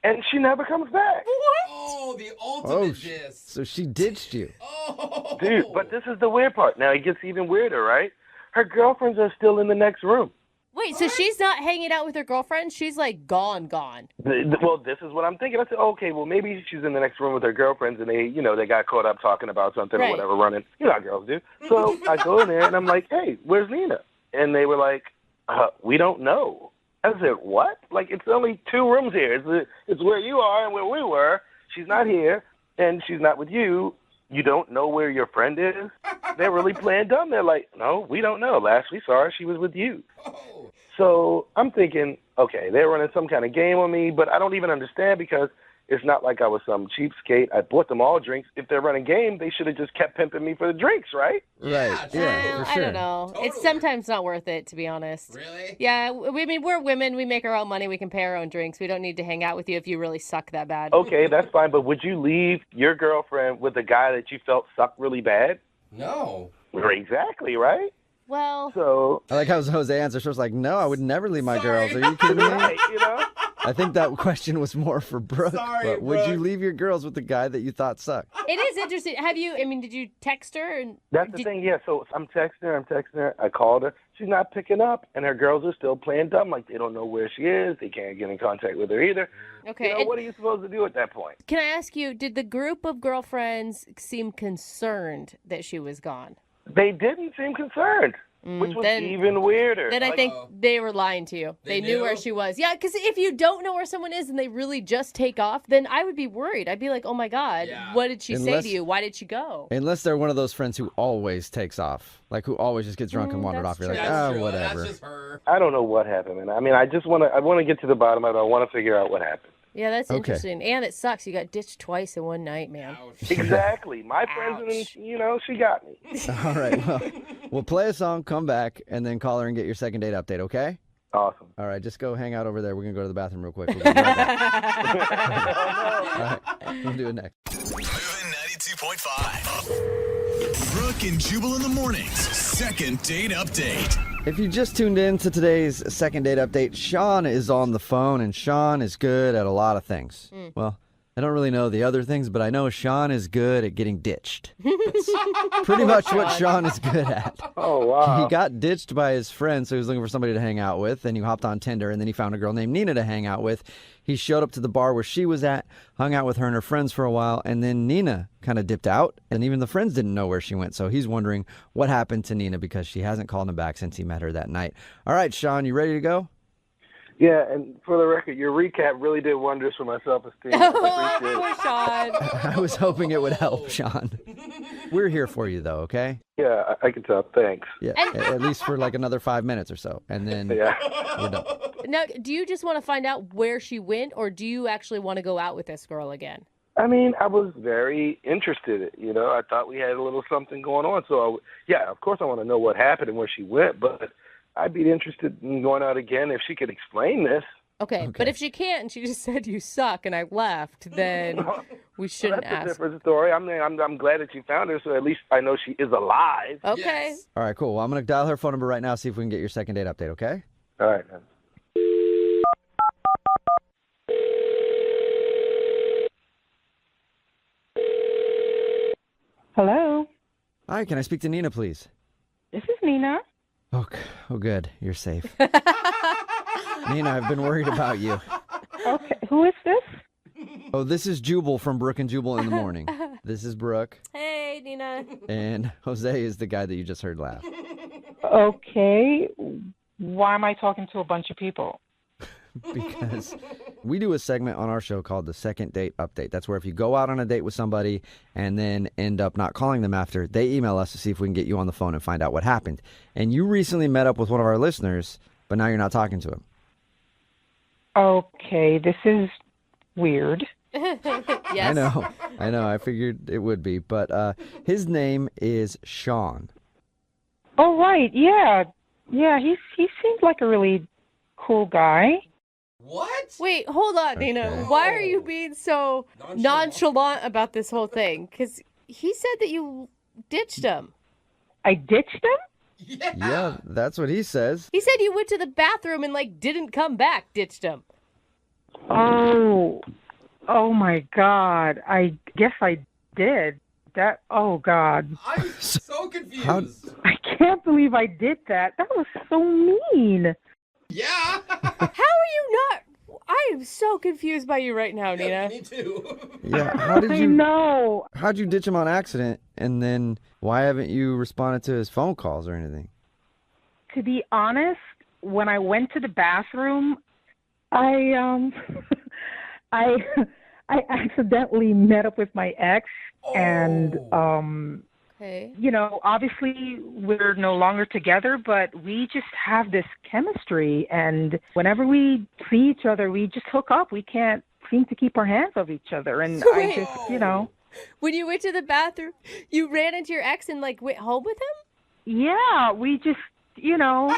and she never comes back. What? Oh, the ultimate diss. So she ditched you. Oh. Dude, but this is the weird part. Now it gets even weirder, right? Her girlfriends are still in the next room. Wait, so she's not hanging out with her girlfriend? She's like gone. Well, this is what I'm thinking. I said, okay, well, maybe she's in the next room with her girlfriends, and they got caught up talking about something or whatever, running. You know how girls do. So I go in there, and I'm like, hey, where's Nina? And they were like, we don't know. I said, what? Like, it's only 2 rooms here. It's where you are and where we were. She's not here, and she's not with you. You don't know where your friend is? They're really playing dumb. They're like, no, we don't know. Last we saw her, she was with you. So I'm thinking, okay, they're running some kind of game on me, but I don't even understand because It's not like I was some cheapskate. I bought them all drinks. If they're running game, they should have just kept pimping me for the drinks, right? Right. Yeah, for I sure. don't know. Totally. It's sometimes not worth it, to be honest. Really? Yeah, I mean, we're women. We make our own money. We can pay our own drinks. We don't need to hang out with you if you really suck that bad. Okay, that's fine. But would you leave your girlfriend with a guy that you felt sucked really bad? No. Exactly, right? Well, So I like how Jose answered. She was like, no, I would never leave my girls. Are you kidding me? right, you know. I think that question was more for Brooke. Sorry, but would you Brooke. leave your girls with the guy that you thought sucked? it is interesting. Did you text her? And That's the thing, yeah. So I'm texting her. I called her. She's not picking up, and her girls are still playing dumb. Like, they don't know where she is. They can't get in contact with her either. Okay. You know, what are you supposed to do at that point? Can I ask you, did the group of girlfriends seem concerned that she was gone? They didn't seem concerned, which was even weirder. Then I Like, think they were lying to you. They knew where she was. Yeah, because if you don't know where someone is and they really just take off, then I would be worried. I'd be like, oh my God, what did she say to you? Why did she go? Unless they're one of those friends who always takes off, like who always just gets drunk and wandered off. You're like, whatever. That's just her. I don't know what happened, man. I mean, I want to get to the bottom of it. I want to figure out what happened. Yeah, that's Okay. interesting. And it sucks. You got ditched twice in one night, man. Exactly. My president, she got me. All right, well, we'll play a song, come back, and then call her and get your second date update, okay? Awesome. All right, just go hang out over there. We're going to go to the bathroom real quick. We'll be right back. All right, we'll do it next. Moving 92.5. Brooke and Jubal in the mornings. Second date update. If you just tuned in to today's second date update, Sean is on the phone, and Sean is good at a lot of things. Well, I don't really know the other things, but I know Sean is good at getting ditched. That's pretty much what Sean is good at. Oh, wow. He got ditched by his friend, so he was looking for somebody to hang out with. Then he hopped on Tinder, and then he found a girl named Nina to hang out with. He showed up to the bar where she was at, hung out with her and her friends for a while, and then Nina kind of dipped out, and even the friends didn't know where she went. So he's wondering what happened to Nina because she hasn't called him back since he met her that night. All right, Sean, you ready to go? Yeah, and for the record, your recap really did wonders for my self-esteem. I appreciate it. Sean. I was hoping it would help, Sean. We're here for you, though, okay? Yeah, I can tell. Thanks. Yeah, at least for like another 5 minutes or so, and then we're done. Now, do you just want to find out where she went, or do you actually want to go out with this girl again? I mean, I was very interested. You know, I thought we had a little something going on. So, of course I want to know what happened and where she went, but I'd be interested in going out again if she could explain this. Okay, but if she can't and she just said you suck and I left, then we shouldn't That's ask. a different story. I'm glad that you found her, so at least I know she is alive. Okay. All right, cool. Well, I'm going to dial her phone number right now, see if we can get your second date update, okay? All right, man. Hello. Hi, can I speak to Nina, please? This is Nina. Oh, good. You're safe. Nina, I've been worried about you. Okay, who is this? Oh, this is Jubal from Brooke and Jubal in the morning. This is Brooke, Hey, Nina. and Jose is the guy that you just heard laugh. Okay. Why am I talking to a bunch of people? Because we do a segment on our show called the Second Date Update. That's where if you go out on a date with somebody and then end up not calling them after, they email us to see if we can get you on the phone and find out what happened. And you recently met up with one of our listeners, but now you're not talking to him. Okay, this is weird. Yes. I know. I figured it would be. But his name is Sean. Oh, right. Yeah. Yeah, he seems like a really cool guy. What? Wait, hold on, Nina. Why are you being so nonchalant about this whole thing? Because he said that you ditched him. I ditched him? Yeah, that's what he says. He said you went to the bathroom and, didn't come back, ditched him. Oh my God. I guess I did. Oh God. I'm so confused. I can't believe I did that. That was so mean. Yeah. How are you not? I am so confused by you right now, Nina. Me too. Yeah, how did you I know. How'd you ditch him on accident? And then why haven't you responded to his phone calls or anything? To be honest, when I went to the bathroom, I I accidentally met up with my ex, and Okay. obviously we're no longer together, but we just have this chemistry, and whenever we see each other, we just hook up. We can't seemed to keep our hands off each other, and So I wait. just, you know. When you went to the bathroom, you ran into your ex and like went home with him? Yeah, we just, you know.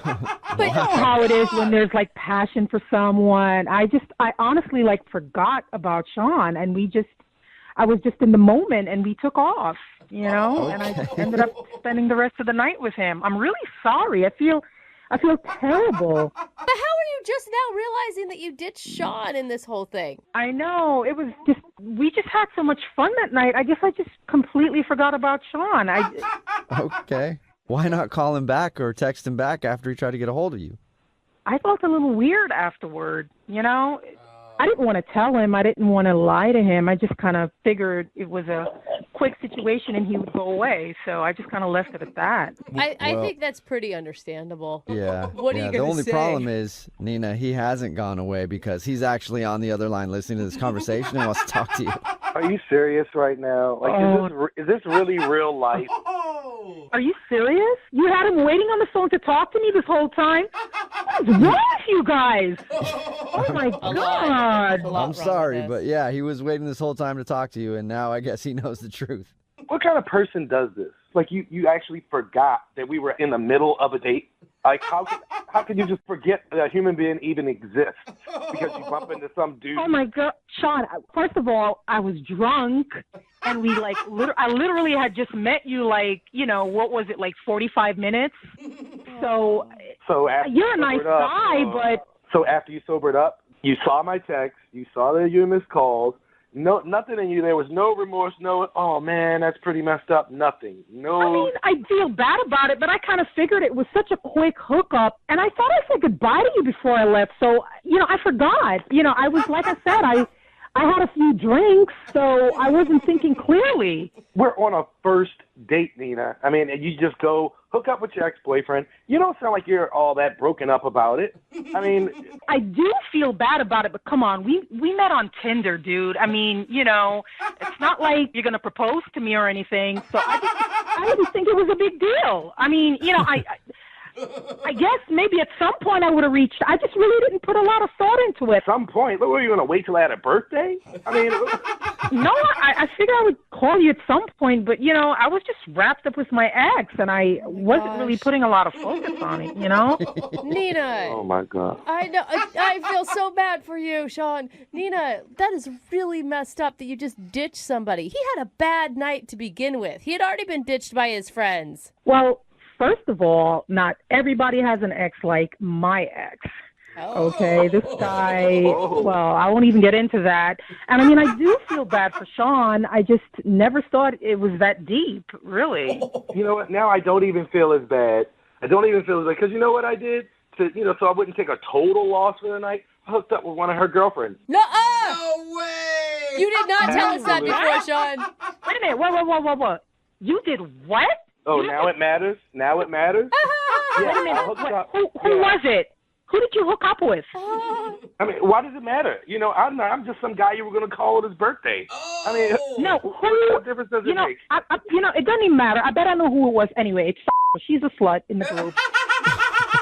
But you know how it is when there's like passion for someone. I honestly like forgot about Sean, and I was just in the moment, and we took off, you know, and I ended up spending the rest of the night with him. I'm really sorry. I feel terrible. But how are you just now realizing that you ditched Sean in this whole thing? I know. It was just, we just had so much fun that night. I guess I just completely forgot about Sean. Okay. Why not call him back or text him back after he tried to get a hold of you? I felt a little weird afterward, you know? I didn't want to tell him. I didn't want to lie to him. I just kind of figured it was a quick situation and he would go away. So I just kind of left it at that. I think that's pretty understandable. Yeah. What are you The going to only say? problem is, Nina, he hasn't gone away because he's actually on the other line listening to this conversation and wants to talk to you. Are you serious right now? Like, is this really real life? Are you serious? You had him waiting on the phone to talk to me this whole time? What's wrong with you guys? Oh, my God. I'm sorry, but yeah, he was waiting this whole time to talk to you, and now I guess he knows the truth. What kind of person does this? Like, you actually forgot that we were in the middle of a date? Like, how could you just forget that a human being even exists because you bump into some dude? Oh, my God. Sean, first of all, I was drunk, and we, like, I literally had just met you, like, you know, what was it, like 45 minutes? So after you're a you nice sobered up, guy, but... So after you sobered up, you saw my text, you saw that you missed calls, no, nothing in you. There was no remorse, no, oh, man, that's pretty messed up, nothing. No. I mean, I feel bad about it, but I kind of figured it was such a quick hookup, and I thought I said goodbye to you before I left, so, you know, I forgot. You know, I was, like I said, I had a few drinks, so I wasn't thinking clearly. We're on a first date, Nina. I mean, you just go hook up with your ex-boyfriend. You don't sound like you're all that broken up about it. I mean... I do feel bad about it, but come on, we met on Tinder, dude. I mean, you know, it's not like you're going to propose to me or anything, so I didn't think it was a big deal. I mean, you know, I guess maybe at some point I would have reached. I just really didn't put a lot of thought into it. At some point? What, were you going to wait till I had a birthday? I mean... No, I figured I would call you at some point, but, you know, I was just wrapped up with my ex, and I wasn't really putting a lot of focus on it, you know? Nina. Oh, my God. I know. I feel so bad for you, Sean. Nina, that is really messed up that you just ditched somebody. He had a bad night to begin with. He had already been ditched by his friends. Well, first of all, not everybody has an ex like my ex. Okay, this guy, well, I won't even get into that. And I mean, I do feel bad for Sean. I just never thought it was that deep, really. You know what? Now I don't even feel as bad. I don't even feel as bad. Because you know what I did? So I wouldn't take a total loss for the night? I hooked up with one of her girlfriends. No way! You did not tell us that before, Sean. Wait a minute. What? You did what? Oh, now it matters? Now it matters? Wait a minute. Who was it? Who did you hook up with? I mean, why does it matter? You know, I'm just some guy you were going to call on his birthday. I mean, no, what difference does it make? You know, it doesn't even matter. I bet I know who it was anyway. It's she's a slut in the group.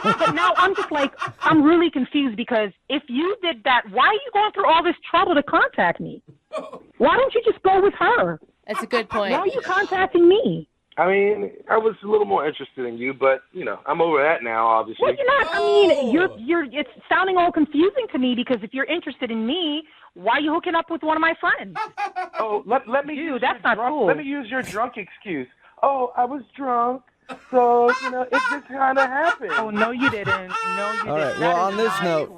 But now I'm just like, I'm really confused because if you did that, why are you going through all this trouble to contact me? Why don't you just go with her? That's a good point. Why are you contacting me? I mean, I was a little more interested in you, but, you know, I'm over that now, obviously. Well, you're not. I mean, it's sounding all confusing to me because if you're interested in me, why are you hooking up with one of my friends? Oh, let me use that's not cool. Let me use your drunk excuse. Oh, I was drunk, so, you know, it just kind of happened. Oh, no, you didn't. No, you didn't. All right, well, on this note,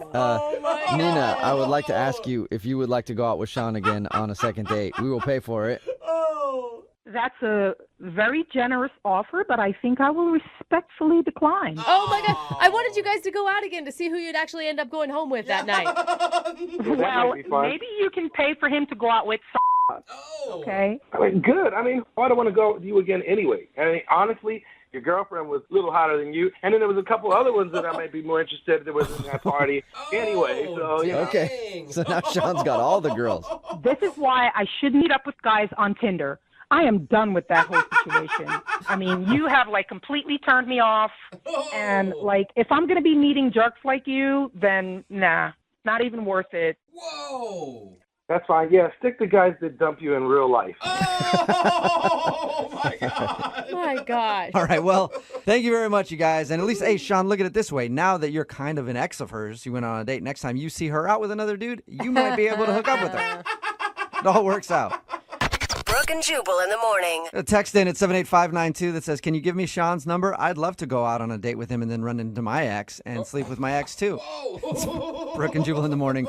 Nina, I would like to ask you if you would like to go out with Sean again on a second date. We will pay for it. That's a very generous offer, but I think I will respectfully decline. Oh, my God. I wanted you guys to go out again to see who you'd actually end up going home with that night. Well, maybe you can pay for him to go out with okay? I mean, good. I mean, I don't want to go out with you again anyway. I mean, honestly, your girlfriend was a little hotter than you, and then there was a couple other ones that I might be more interested in that was in that party anyway. So, yeah. Okay, so now Sean's got all the girls. This is why I should meet up with guys on Tinder. I am done with that whole situation. I mean, you have, like, completely turned me off. And, like, if I'm going to be meeting jerks like you, then, nah, not even worth it. Whoa. That's fine. Yeah, stick to guys that dump you in real life. Oh, my God. My gosh. All right, well, thank you very much, you guys. And at least, hey, Sean, look at it this way. Now that you're kind of an ex of hers, you went on a date, next time you see her out with another dude, you might be able to hook up with her. It all works out. Brooke and Jubal in the morning. A text in at 78592 that says, can you give me Sean's number? I'd love to go out on a date with him and then run into my ex and sleep with my ex, too. Brooke and Jubal in the morning.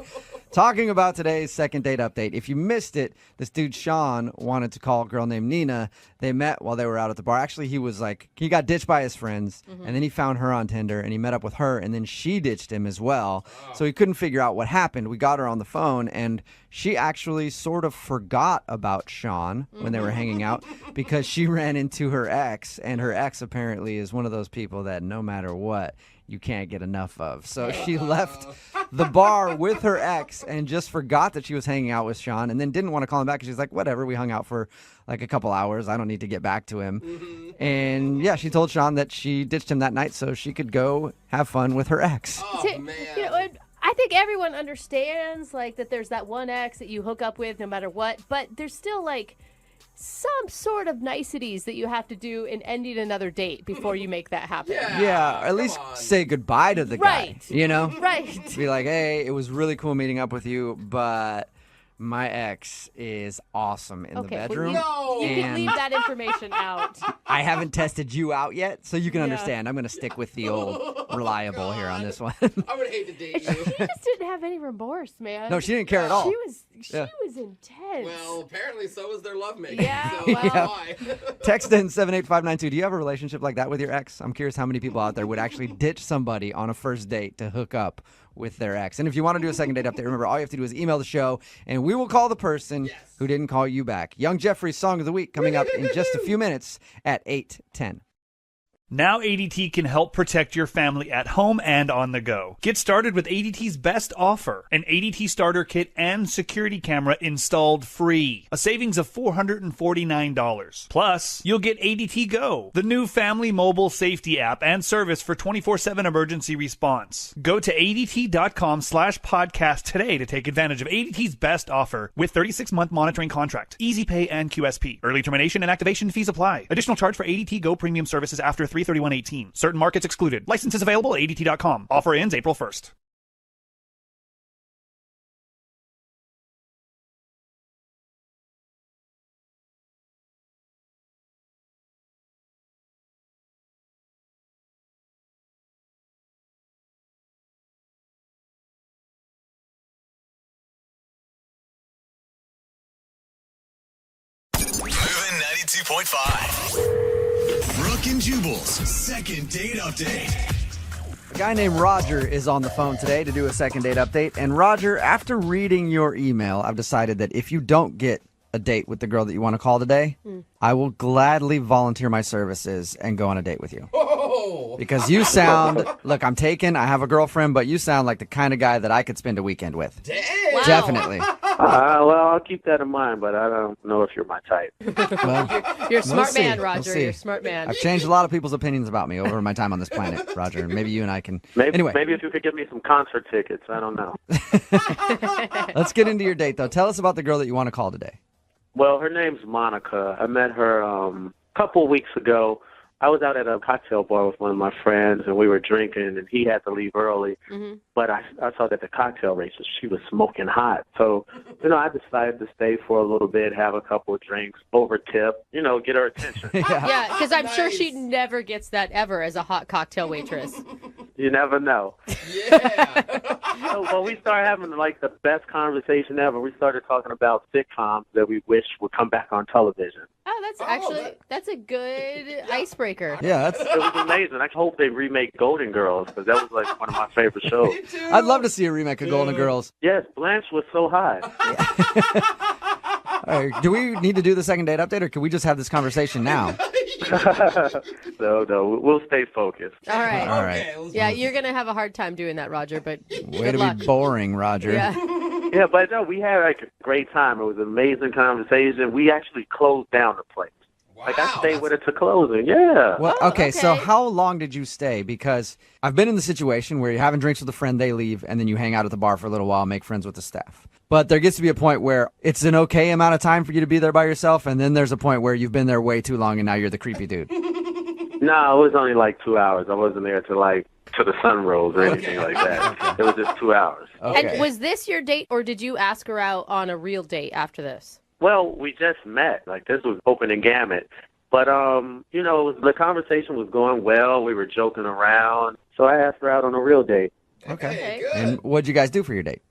Talking about today's second date update. If you missed it, this dude Sean wanted to call a girl named Nina. They met while they were out at the bar. Actually, he got ditched by his friends, and then he found her on Tinder, and he met up with her, and then she ditched him as well. So he couldn't figure out what happened. We got her on the phone, and she actually sort of forgot about Sean when they were hanging out because she ran into her ex, and her ex apparently is one of those people that no matter what, you can't get enough of. So she left the bar with her ex and just forgot that she was hanging out with Sean and then didn't want to call him back because she's like, whatever, we hung out for like a couple hours. I don't need to get back to him. And yeah, she told Sean that she ditched him that night so she could go have fun with her ex. Oh, man. You know, I think everyone understands like that there's that one ex that you hook up with no matter what, but there's still like some sort of niceties that you have to do in ending another date before you make that happen. Yeah, or at least say goodbye to the guy, you know? Right. Be like, hey, it was really cool meeting up with you, but my ex is awesome in the bedroom. Well, you can leave that information out. I haven't tested you out yet, so you can Yeah. understand. I'm going to stick with the old reliable here on this one. I would hate to date you. She just didn't have any remorse, man. No, she didn't care at all. She was intense. Well, apparently so was their lovemaking. Yeah, So well. why? Text in 78592. Do you have a relationship like that with your ex? I'm curious how many people out there would actually ditch somebody on a first date to hook up with their ex. And if you want to do a second date update, remember, all you have to do is email the show, and we will call the person who didn't call you back. Young Jeffrey's Song of the Week coming up in just a few minutes at 8:10. Now ADT can help protect your family at home and on the go. Get started with ADT's best offer, an ADT starter kit and security camera installed free. A savings of $449. Plus, you'll get ADT Go, the new family mobile safety app and service for 24/7 emergency response. Go to ADT.com/podcast today to take advantage of ADT's best offer with 36-month monitoring contract, easy pay and QSP. Early termination and activation fees apply. Additional charge for ADT Go premium services after 3/31/18. Certain markets excluded. Licenses available at ADT.com. Offer ends April 1st. Moving 92.5. Brooke and Jubal's second date update. A guy named Roger is on the phone today to do a second date update. And Roger, after reading your email, I've decided that if you don't get a date with the girl that you want to call today, I will gladly volunteer my services and go on a date with you. Because you sound, look, I'm taken, I have a girlfriend, but you sound like the kind of guy that I could spend a weekend with. Wow. Definitely. Well, I'll keep that in mind, but I don't know if you're my type. Well, You're a smart see. man, We'll Roger. see. You're a smart man. I've changed a lot of people's opinions about me over my time on this planet, Roger. Maybe you and I can. Maybe, Anyway, maybe if you could give me some concert tickets, I don't know. let's get into your date, though. Tell us about the girl that you want to call today. Well, her name's Monica. I met her a couple weeks ago. I was out at a cocktail bar with one of my friends, and we were drinking, and he had to leave early. But I saw that the cocktail races, she was smoking hot. So, I decided to stay for a little bit, have a couple of drinks, over tip, get her attention. Yeah, because I'm sure she never gets that ever as a hot cocktail waitress. You never know. Well, we started having like the best conversation ever. We started talking about sitcoms that we wish would come back on television. Oh, that's a good icebreaker. Yeah, It was amazing. I hope they remake Golden Girls because that was like one of my favorite shows. I'd love to see a remake of Golden Girls. Yes, Blanche was so hot. All right, do we need to do the second date update, or can we just have this conversation now? No, we'll stay focused. All right. All right. Yeah, you're going to have a hard time doing that, Roger, but Way good to luck. be boring, Roger. Yeah. Yeah, but no, we had like a great time. It was an amazing conversation. We actually closed down the place. Like, I stayed with her to closing, yeah. Well, okay, so how long did you stay? Because I've been in the situation where you're having drinks with a friend, they leave, and then you hang out at the bar for a little while, make friends with the staff. But there gets to be a point where it's an okay amount of time for you to be there by yourself, and then there's a point where you've been there way too long and now you're the creepy dude. No, it was only like 2 hours. I wasn't there to the sun rose or anything like that. It was just 2 hours. And was this your date, or did you ask her out on a real date after this? Well, we just met. Like, this was open and gamut. But, the conversation was going well. We were joking around. So I asked her out on a real date. Okay. And what'd you guys do for your date?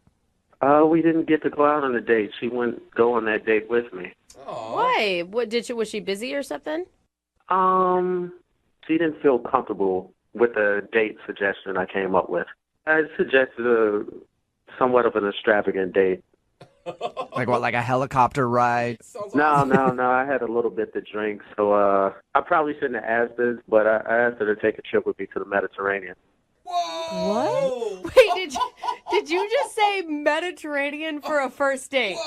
We didn't get to go out on a date. She wouldn't go on that date with me. Why? Was she busy or something? She didn't feel comfortable with the date suggestion I came up with. I suggested somewhat of an extravagant date. Like what, like a helicopter ride? No. I had a little bit to drink, so I probably shouldn't have asked this, but I asked her to take a trip with me to the Mediterranean. What? Wait, did you just say Mediterranean for a first date?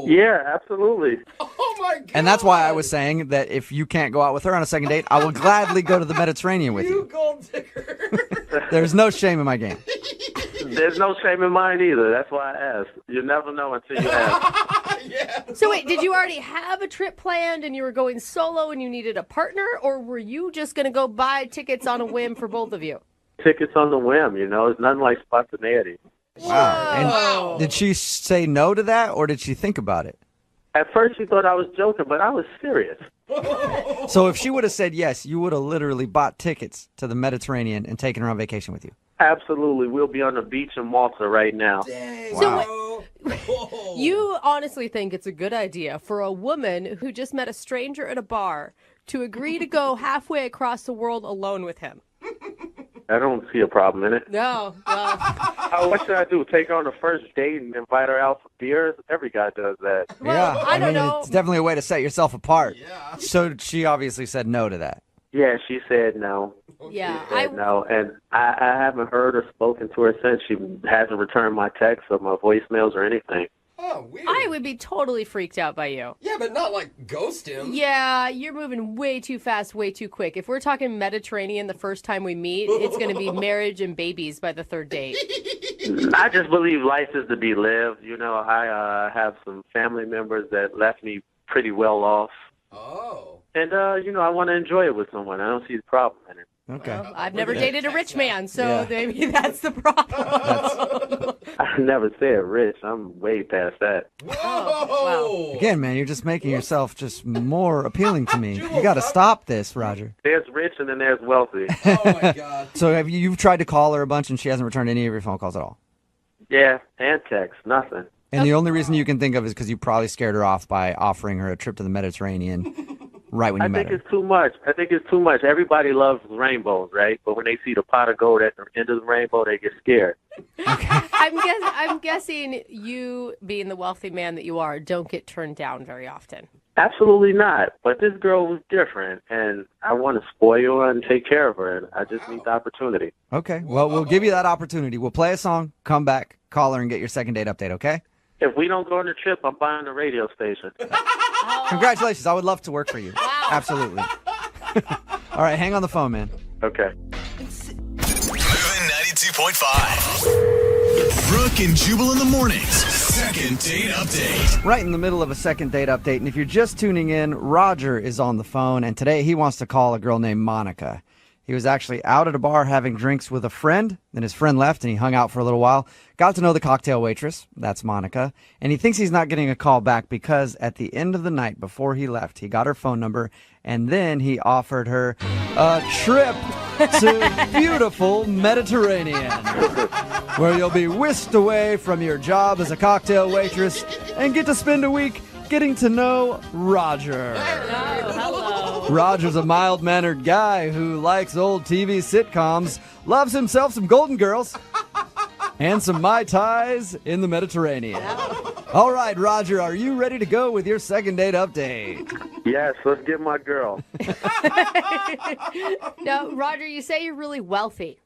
Yeah, absolutely. Oh my God. And that's why I was saying that if you can't go out with her on a second date, I will gladly go to the Mediterranean with you. Gold digger. There's no shame in my game. There's no shame in mine either. That's why I asked. You never know until you ask. So wait, did you already have a trip planned and you were going solo and you needed a partner, or were you just going to go buy tickets on a whim for both of you? Tickets on the whim, It's nothing like spontaneity. Wow. And did she say no to that, or did she think about it? At first she thought I was joking, but I was serious. So if she would have said yes, you would have literally bought tickets to the Mediterranean and taken her on vacation with you. Absolutely. We'll be on the beach in Malta right now. So you honestly think it's a good idea for a woman who just met a stranger at a bar to agree to go halfway across the world alone with him? I don't see a problem in it. No. Well, what should I do? Take her on the first date and invite her out for beers? Every guy does that. Well, I don't know. It's definitely a way to set yourself apart. Yeah. So she obviously said no to that. Yeah, she said no. Yeah, she said no, and I haven't heard or spoken to her since. She hasn't returned my texts or my voicemails or anything. Oh, weird. I would be totally freaked out by you. Yeah, but not like ghost him. Yeah, you're moving way too fast, way too quick. If we're talking Mediterranean the first time we meet, it's going to be marriage and babies by the third date. I just believe life is to be lived. I have some family members that left me pretty well off. Oh. And, I want to enjoy it with someone. I don't see the problem in it. Okay. Well, I've never dated a rich man, so maybe that's the problem. I never said rich. I'm way past that. Whoa! Again, man, you're just making yourself just more appealing to me. You got to stop this, Roger. There's rich and then there's wealthy. Oh, my God. So you've tried to call her a bunch and she hasn't returned any of your phone calls at all? Yeah, and text, nothing. And the only reason you can think of is because you probably scared her off by offering her a trip to the Mediterranean right when you met her. I think it's too much. Everybody loves rainbows, right? But when they see the pot of gold at the end of the rainbow, they get scared. I'm guessing you, being the wealthy man that you are, don't get turned down very often. Absolutely not. But this girl was different, and I want to spoil her and take care of her, and I just need the opportunity. Okay. Well, we'll give you that opportunity. We'll play a song, come back, call her, and get your second date update, okay? If we don't go on the trip, I'm buying the radio station. Congratulations. I would love to work for you. Wow. Absolutely. All right, hang on the phone, man. Okay. Moving 92.5. Brooke and Jubal in the mornings. Second date update. Right in the middle of a second date update. And if you're just tuning in, Roger is on the phone. And today he wants to call a girl named Monica. He was actually out at a bar having drinks with a friend. Then his friend left and he hung out for a little while. Got to know the cocktail waitress. That's Monica. And he thinks he's not getting a call back because at the end of the night before he left, he got her phone number and then he offered her a trip to beautiful Mediterranean, where you'll be whisked away from your job as a cocktail waitress and get to spend a week getting to know Roger. Hello. Roger's a mild-mannered guy who likes old TV sitcoms, loves himself some Golden Girls, and some Mai Tais in the Mediterranean. All right, Roger, are you ready to go with your second date update? Yes, let's get my girl. Now, Roger, you say you're really wealthy.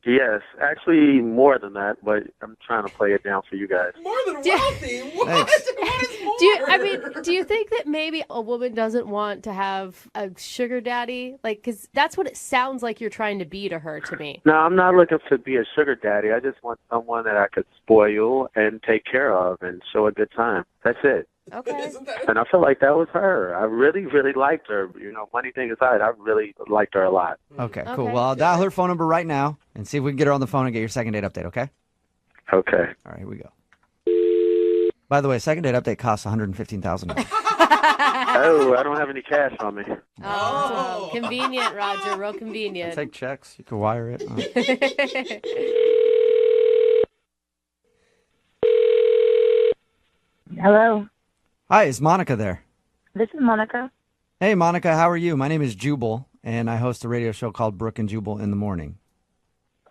Yes, actually more than that, but I'm trying to play it down for you guys. More than wealthy? What? Thanks. What is more? Do you think that maybe a woman doesn't want to have a sugar daddy? Like, because that's what it sounds like you're trying to be to her, to me. No, I'm not looking to be a sugar daddy. I just want someone that I could spoil and take care of and show a good time. That's it. Okay. And I feel like that was her. I really, really liked her. You know, funny thing aside, I really liked her a lot. Okay, cool. Well, I'll dial her phone number right now and see if we can get her on the phone and get your second date update, okay? Okay. All right, here we go. By the way, second date update costs $115,000. Oh, I don't have any cash on me. Oh, convenient, Roger. Real convenient. Take checks. You can wire it. Hello, Hi, is Monica there? this is Monica. Hey, Monica, how are you? My name is Jubal, and I host a radio show called Brooke and Jubal in the morning.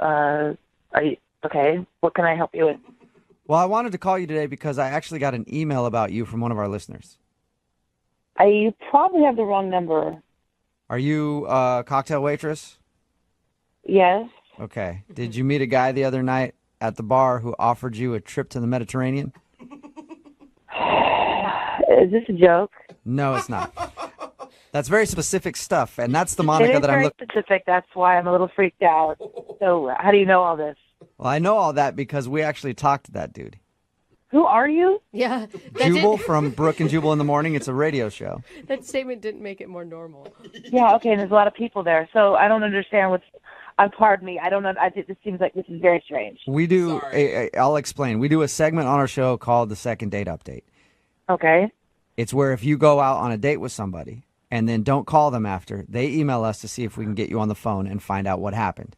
Are you okay? What can I help you with? Well, I wanted to call you today because I actually got an email about you from one of our listeners. You probably have the wrong number. Are you a cocktail waitress? Yes. Okay. Did you meet a guy the other night at the bar who offered you a trip to the Mediterranean? Is this a joke? No, it's not. That's very specific stuff, and that's the Monica It is that I'm very looking. specific. That's why I'm a little freaked out. So, how do you know all this? Well, I know all that because we actually talked to that dude. Who are you? Yeah. Jubal from Brooke and Jubal in the morning. It's a radio show. That statement didn't make it more normal. Yeah. Okay. And there's a lot of people there, so I don't understand what's. Pardon me. I don't know. This seems like this is very strange. We do. I'll explain. We do a segment on our show called the Second Date Update. Okay. It's where if you go out on a date with somebody and then don't call them after, they email us to see if we can get you on the phone and find out what happened.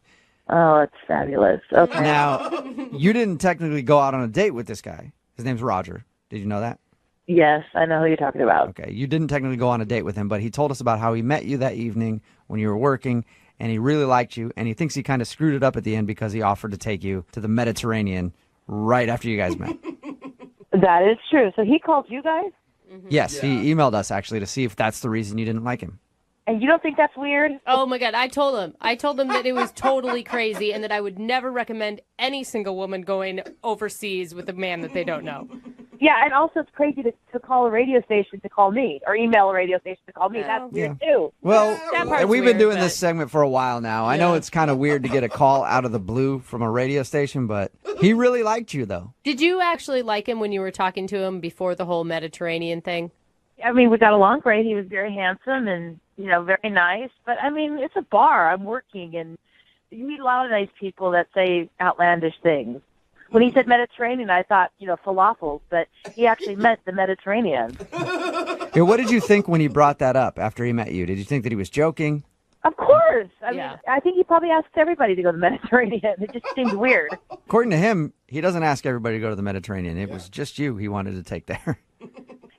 Oh, it's fabulous. Okay. Now, you didn't technically go out on a date with this guy. His name's Roger. Did you know that? Yes, I know who you're talking about. Okay. You didn't technically go on a date with him, but he told us about how he met you that evening when you were working, and he really liked you, and he thinks he kind of screwed it up at the end because he offered to take you to the Mediterranean right after you guys met. That is true. So he called you guys? Yes, he emailed us actually to see if that's the reason you didn't like him. And you don't think that's weird? Oh my God, I told him that it was totally crazy and that I would never recommend any single woman going overseas with a man that they don't know. Yeah, and also it's crazy to call a radio station to call me or email a radio station to call me. That's weird too. Well, That part's we've been weird, doing but- this segment for a while now. I know it's kind of weird to get a call out of the blue from a radio station, but he really liked you, though. Did you actually like him when you were talking to him before the whole Mediterranean thing? I mean, we got along great. He was very handsome and, very nice. But, I mean, it's a bar. I'm working, and you meet a lot of nice people that say outlandish things. When he said Mediterranean, I thought, falafels, but he actually meant the Mediterranean. Yeah, what did you think when he brought that up after he met you? Did you think that he was joking? Of course. I mean, I think he probably asks everybody to go to the Mediterranean. It just seems weird. According to him, he doesn't ask everybody to go to the Mediterranean. It was just you he wanted to take there.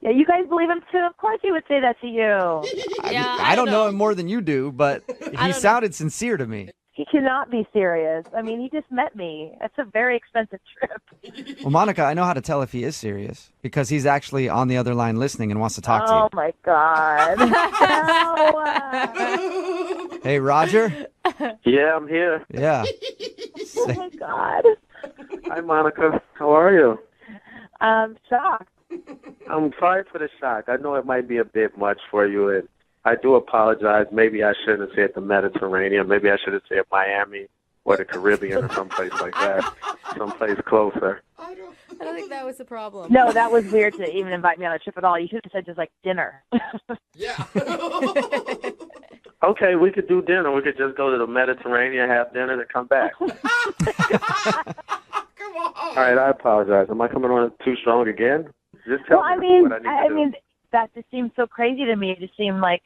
Yeah, you guys believe him too? Of course he would say that to you. I don't know him more than you do, but he sounded sincere to me. He cannot be serious. I mean, he just met me. It's a very expensive trip. Well, Monica, I know how to tell if he is serious because he's actually on the other line listening and wants to talk to Oh, my God. you. Hey, Roger? Yeah, I'm here. Yeah. Oh, my God. Hi, Monica. How are you? I'm shocked. I'm sorry for the shock. I know it might be a bit much for you, and I do apologize. Maybe I shouldn't have said the Mediterranean. Maybe I should have said Miami or the Caribbean or someplace like that, someplace closer. I don't think that was the problem. No, that was weird to even invite me on a trip at all. You should have said just like dinner. Okay, we could do dinner. We could just go to the Mediterranean, have dinner, then come back. All right, I apologize. Am I coming on too strong again? Just tell me what I need to do. That just seems so crazy to me. It just seemed like,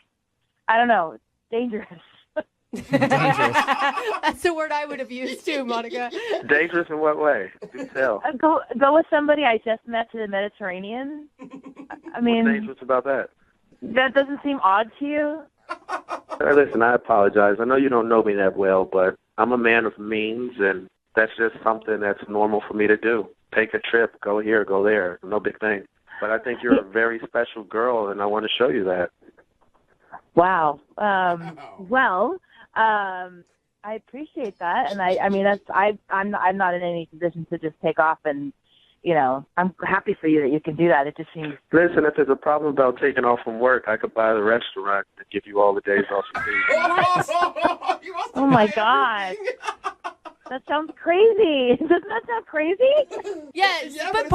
I don't know, dangerous. That's the word I would have used too, Monica. Dangerous in what way? Do tell. Go with somebody I just met to the Mediterranean. I mean, What's dangerous about that? that doesn't seem odd to you. Listen, I apologize. I know you don't know me that well, but I'm a man of means, and that's just something that's normal for me to do. Take a trip, go here, go there. No big thing. But I think you're a very special girl, and I want to show you that. Wow. I appreciate that, and I mean I'm not in any position to just take off, and I'm happy for you that you can do that. It just seems. Listen, if there's a problem about taking off from work, I could buy the restaurant and give you all the days off you need. Oh my God. That sounds crazy. Doesn't that sound crazy? Yes, but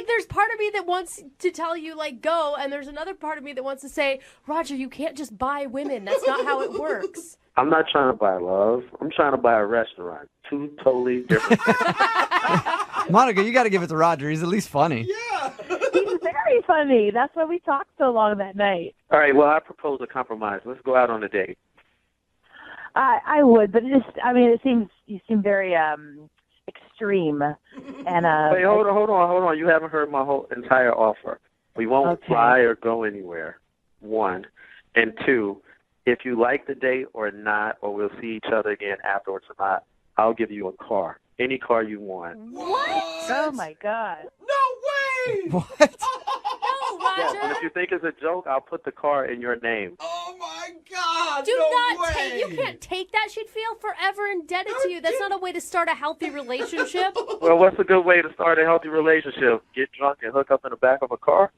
there's part of me that wants to tell you, go, and there's another part of me that wants to say, Roger, you can't just buy women. That's not how it works. I'm not trying to buy love. I'm trying to buy a restaurant. Two totally different things. Monica, you got to give it to Roger. He's at least funny. He's very funny. That's why we talked so long that night. All right, well, I propose a compromise. Let's go out on a date. I would, but you seem very extreme. And Wait, hold on. You haven't heard my whole entire offer. We won't fly or go anywhere. 1. And 2, if you like the date or not, or we'll see each other again afterwards or not, I'll give you a car. Any car you want. What? Oh my God. No way! What? No, Roger. Yes, and if you think it's a joke, I'll put the car in your name. Oh my God! Do no not way. take. You can't take that. She'd feel forever indebted to you. That's not a way to start a healthy relationship. Well, what's a good way to start a healthy relationship? Get drunk and hook up in the back of a car?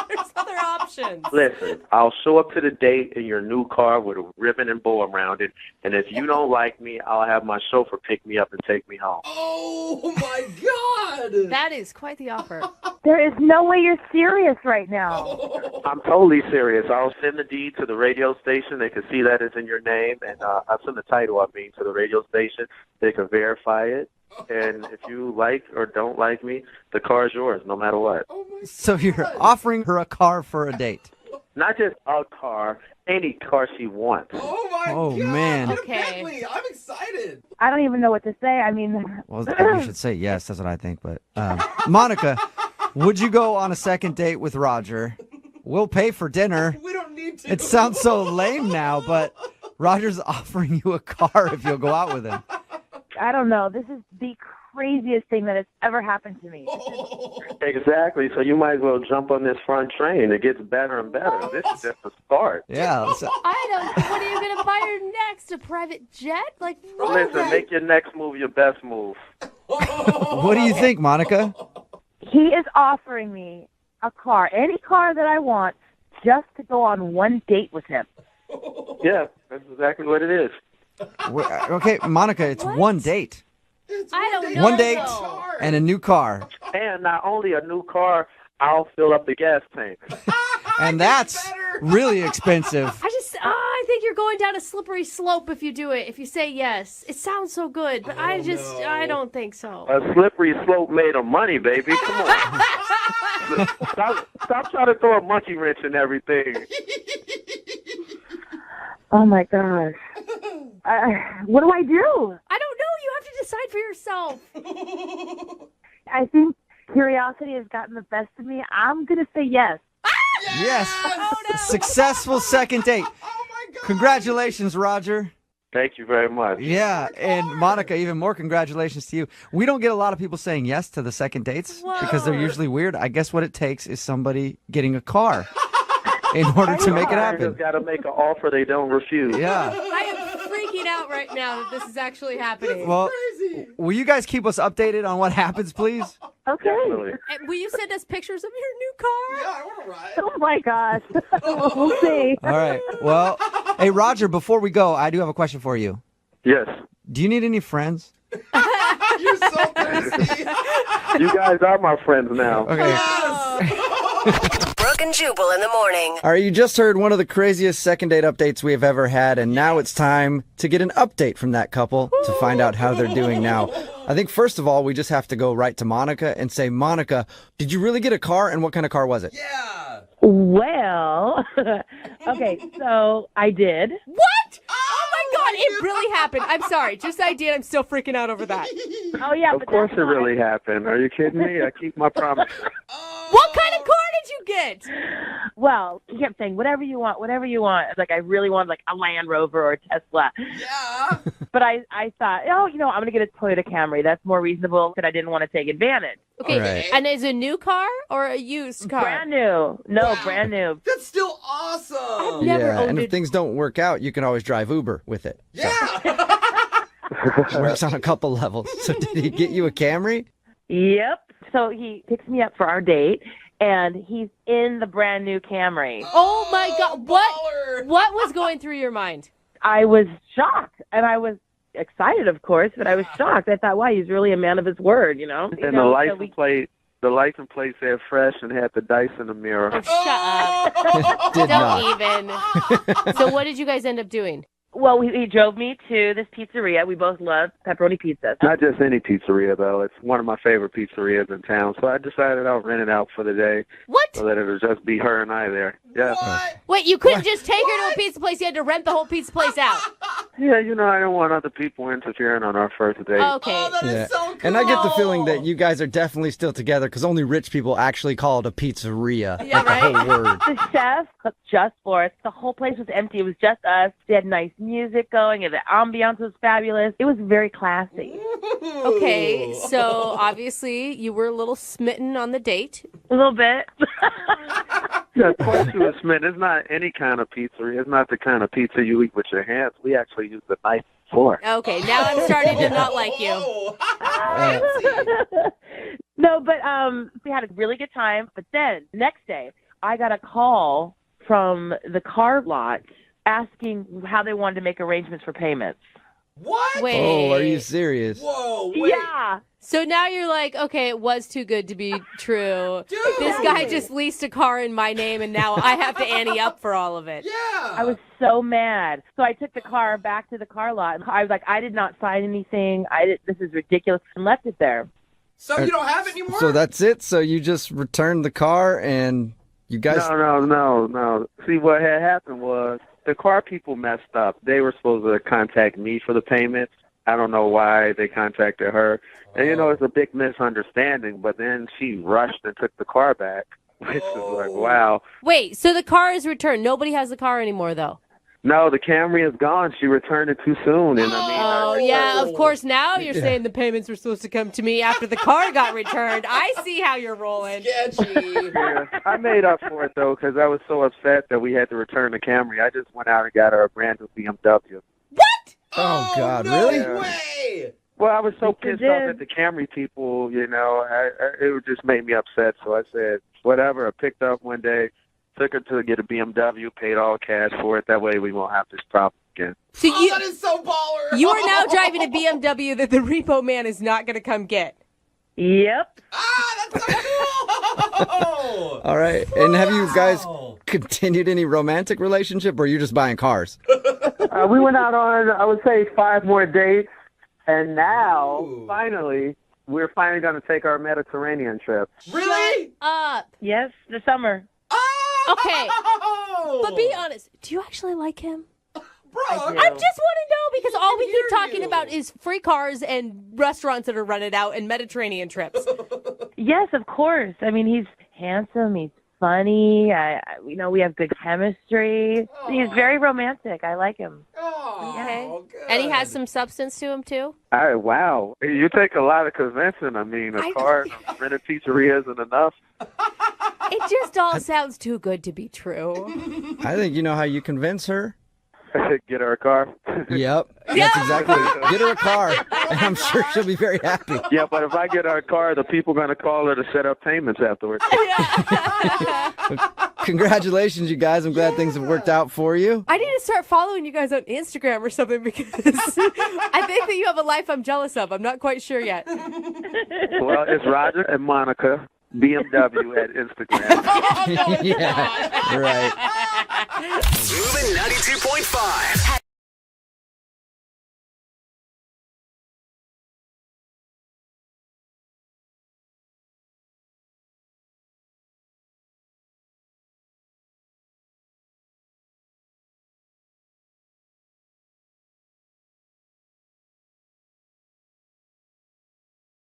There's other options. Listen, I'll show up to the date in your new car with a ribbon and bow around it, and if you don't like me, I'll have my chauffeur pick me up and take me home. Oh my God! That is quite the offer. There is no way you're serious right now. I'm totally serious. I'll send the deed to the radio station. They can see that it's in your name, and I'll send the title, to the radio station. They can verify it. And if you like or don't like me, the car is yours, no matter what. So you're offering her a car for a date? Not just a car, any car she wants. Oh my Oh, God! man. Okay. I'm excited. I don't even know what to say. I mean, Well, you should say yes. That's what I think. But Monica, would you go on a second date with Roger? We'll pay for dinner. We don't need to. It sounds so lame now, but Roger's offering you a car if you'll go out with him. I don't know. This is the craziest thing that has ever happened to me. Exactly. So you might as well jump on this front train. It gets better and better. This is just the start. Yeah. I don't. What are you gonna buy her next? A private jet? Listen, make your next move your best move. What do you think, Monica? He is offering me a car, any car that I want, just to go on one date with him. Yeah, that's exactly what it is. Okay, Monica, it's one date. I don't know. One date and a new car. And not only a new car, I'll fill up the gas tank. And that's really expensive. I think you're going down a slippery slope if you do it. If you say yes, it sounds so good, but I don't think so. A slippery slope made of money, baby. Come on. Stop trying to throw a monkey wrench in everything. Oh my gosh. What do I do? I don't know. You have to decide for yourself. I think curiosity has gotten the best of me. I'm going to say yes. Yes. Successful second date. Congratulations, Roger. Thank you very much. Yeah, and Monica, even more congratulations to you. We don't get a lot of people saying yes to the second dates because they're usually weird. I guess what it takes is somebody getting a car in order to make it happen. Just got to make an offer they don't refuse. Yeah. I am freaking out right now that this is actually happening. Well, will you guys keep us updated on what happens, please? Okay. And will you send us pictures of your new car? Yeah, I want to ride. Oh my gosh. We'll see. All right. Well, hey, Roger, before we go, I do have a question for you. Yes. Do you need any friends? You're so thirsty. You guys are my friends now. Okay. Brooke and Jubal in the morning. All right, you just heard one of the craziest second date updates we have ever had, and now it's time to get an update from that couple to find out how they're doing now. I think, first of all, we just have to go right to Monica and say, Monica, did you really get a car, and what kind of car was it? Yeah. Well, okay, so I did. What? Oh my God, it really happened. I'm sorry. Just I did. I'm still freaking out over that. Oh, yeah. Of course it really happened. Are you kidding me? I keep my promise. What kind of car did you get? Well, he kept saying, whatever you want, whatever you want. I was like, I really want like a Land Rover or a Tesla. Yeah. But I thought, I'm going to get a Toyota Camry. That's more reasonable, but I didn't want to take advantage. Okay, Right. and is it a new car or a used car? Brand new. No, brand new. That's still awesome. Never Yeah, and owned if it. things don't work out, you can always drive Uber with it. Yeah. It works on a couple levels. So did he get you a Camry? Yep. So he picks me up for our date, and he's in the brand new Camry. Oh my God! baller. What was going through your mind? I was shocked, and I was excited, of course, but I was shocked. I thought, wow, he's really a man of his word, you know? And the license plate, said fresh and had the dice in the mirror. Oh, shut up! Did Don't not. even. So what did you guys end up doing? Well, he drove me to this pizzeria. We both love pepperoni pizza. Not just any pizzeria, though. It's one of my favorite pizzerias in town. So I decided I'll rent it out for the day. What? So that it'll just be her and I there. Yeah. What? Wait, you couldn't just take her to a pizza place. You had to rent the whole pizza place out. Yeah, I don't want other people interfering on our first date. Okay. Oh, that is Yeah. so cool. And I get the feeling that you guys are definitely still together because only rich people actually call it a pizzeria. Yeah, like the whole word. The chef cooked just for us. The whole place was empty. It was just us. They had nice music going, and the ambiance was fabulous. It was very classy. Okay, so obviously you were a little smitten on the date. A little bit. Yeah, of course you was Smith. It's not any kind of pizzeria. It's not the kind of pizza you eat with your hands. We actually use the knife and fork. Okay, now I'm starting to not like you. No, but we had a really good time. But then next day, I got a call from the car lot asking how they wanted to make arrangements for payments. What? Wait. Oh, are you serious? Whoa, wait. Yeah. So now you're like, okay, it was too good to be true. Dude. This guy just leased a ar in my name, and now I have to ante up for all of it. Yeah. I was so mad. So I took the car back to the car lot. And I was like, I did not sign anything. This is ridiculous, and left it there. So you don't have it anymore? So that's it? So you just returned the car and you guys... No. See, what had happened was the car people messed up. They were supposed to contact me for the payments. I don't know why they contacted her. And, it's a big misunderstanding. But then she rushed and took the car back, which is like, wow. Wait, so the car is returned. Nobody has the car anymore, though. No, the Camry is gone. She returned it too soon. And Oh, yeah, of course. Now you're saying the payments were supposed to come to me after the car got returned. I see how you're rolling. Sketchy. Yeah, I made up for it, though, because I was so upset that we had to return the Camry. I just went out and got her a brand new BMW. What? Oh, God, no really? way. Well, I was so pissed off did. at the Camry people, it just made me upset. So I said, whatever. I picked up one day, took her to get a BMW, paid all cash for it. That way we won't have this problem again. So That is so baller. you are now driving a BMW that the repo man is not going to come get. Yep. That's so cool. All right. And have you guys continued any romantic relationship or are you just buying cars? We went out on, I would say, 5 more dates. And now, finally, we're finally going to take our Mediterranean trip. Really? Yes, the summer. Okay. But be honest, do you actually like him? Bro, I just want to know because all we keep talking about is free cars and restaurants that are rented out and Mediterranean trips. Yes, of course. I mean, he's handsome. He's funny. We have good chemistry. He's very romantic. I like him. Okay. And he has some substance to him, too? Wow. You take a lot of convincing. I mean, a car and rented pizzeria isn't enough. It just all sounds too good to be true. I think you know how you convince her. Get her a car. Yep. That's exactly it. Get her a car, and I'm sure she'll be very happy. Yeah, but if I get her a car, the people going to call her to set up payments afterwards. Congratulations, you guys. I'm glad things have worked out for you. I need to start following you guys on Instagram or something because I think that you have a life I'm jealous of. I'm not quite sure yet. Well, it's Roger and Monica, BMW at Instagram. Yeah, right. Moving 92.5.